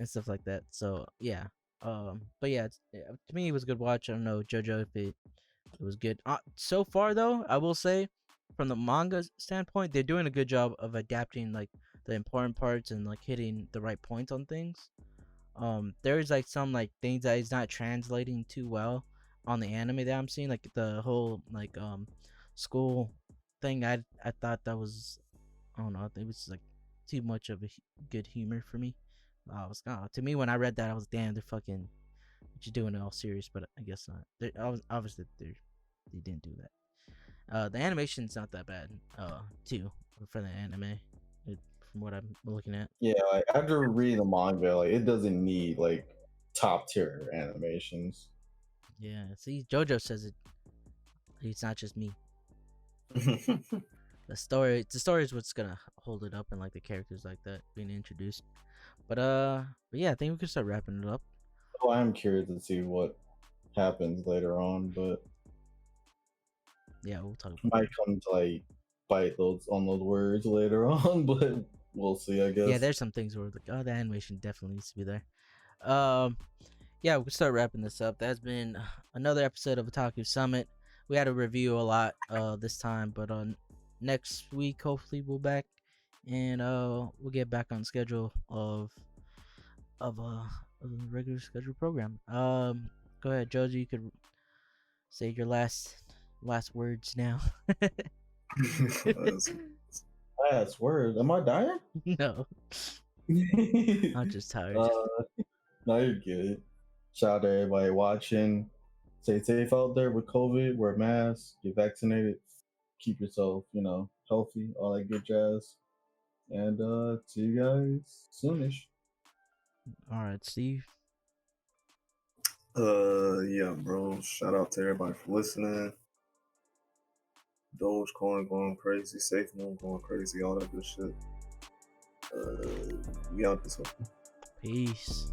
stuff like that. So yeah, but yeah, to me it was a good watch. I don't know, Jojo, if it was good. So far though, I will say, from the manga standpoint, they're doing a good job of adapting like the important parts and like hitting the right points on things. there's like some like things that is not translating too well on the anime that I'm seeing, like the whole like school thing. I thought that was, I don't know, it was like too much of a good humor for me. I was to me when I read that I was, damn, they're fucking what you doing it all serious, but I guess not. Obviously they didn't do that. The animation's not that bad. Too for the anime, from what I'm looking at.
Yeah, like after reading the manga, like it doesn't need like top tier animations.
Yeah, see, Jojo says it. It's not just me. The story is what's gonna hold it up, and like the characters like that being introduced. But yeah, I think we can start wrapping it up.
Oh, I'm curious to see what happens later on, but
Yeah, we'll talk about
might come to like bite those on those words later on, but we'll see, I guess.
Yeah, there's some things where like, oh, the animation definitely needs to be there. Yeah, we can start wrapping this up. That's been another episode of Otaku Summit. We had to review a lot this time, but on next week hopefully we'll back, and we'll get back on schedule of a regular scheduled program. Go ahead, Jojo. You could say your last words now.
Last word. Am I dying?
No, I'm just tired.
No, you're good. Shout out to everybody watching. Stay safe out there with COVID. Wear masks. Get vaccinated. Keep yourself, healthy. All that good jazz. And see you guys soonish.
All right, Steve.
Yeah, bro. Shout out to everybody for listening. Dogecoin going crazy, Safe Moon going crazy, all that good shit. We out this one.
Peace.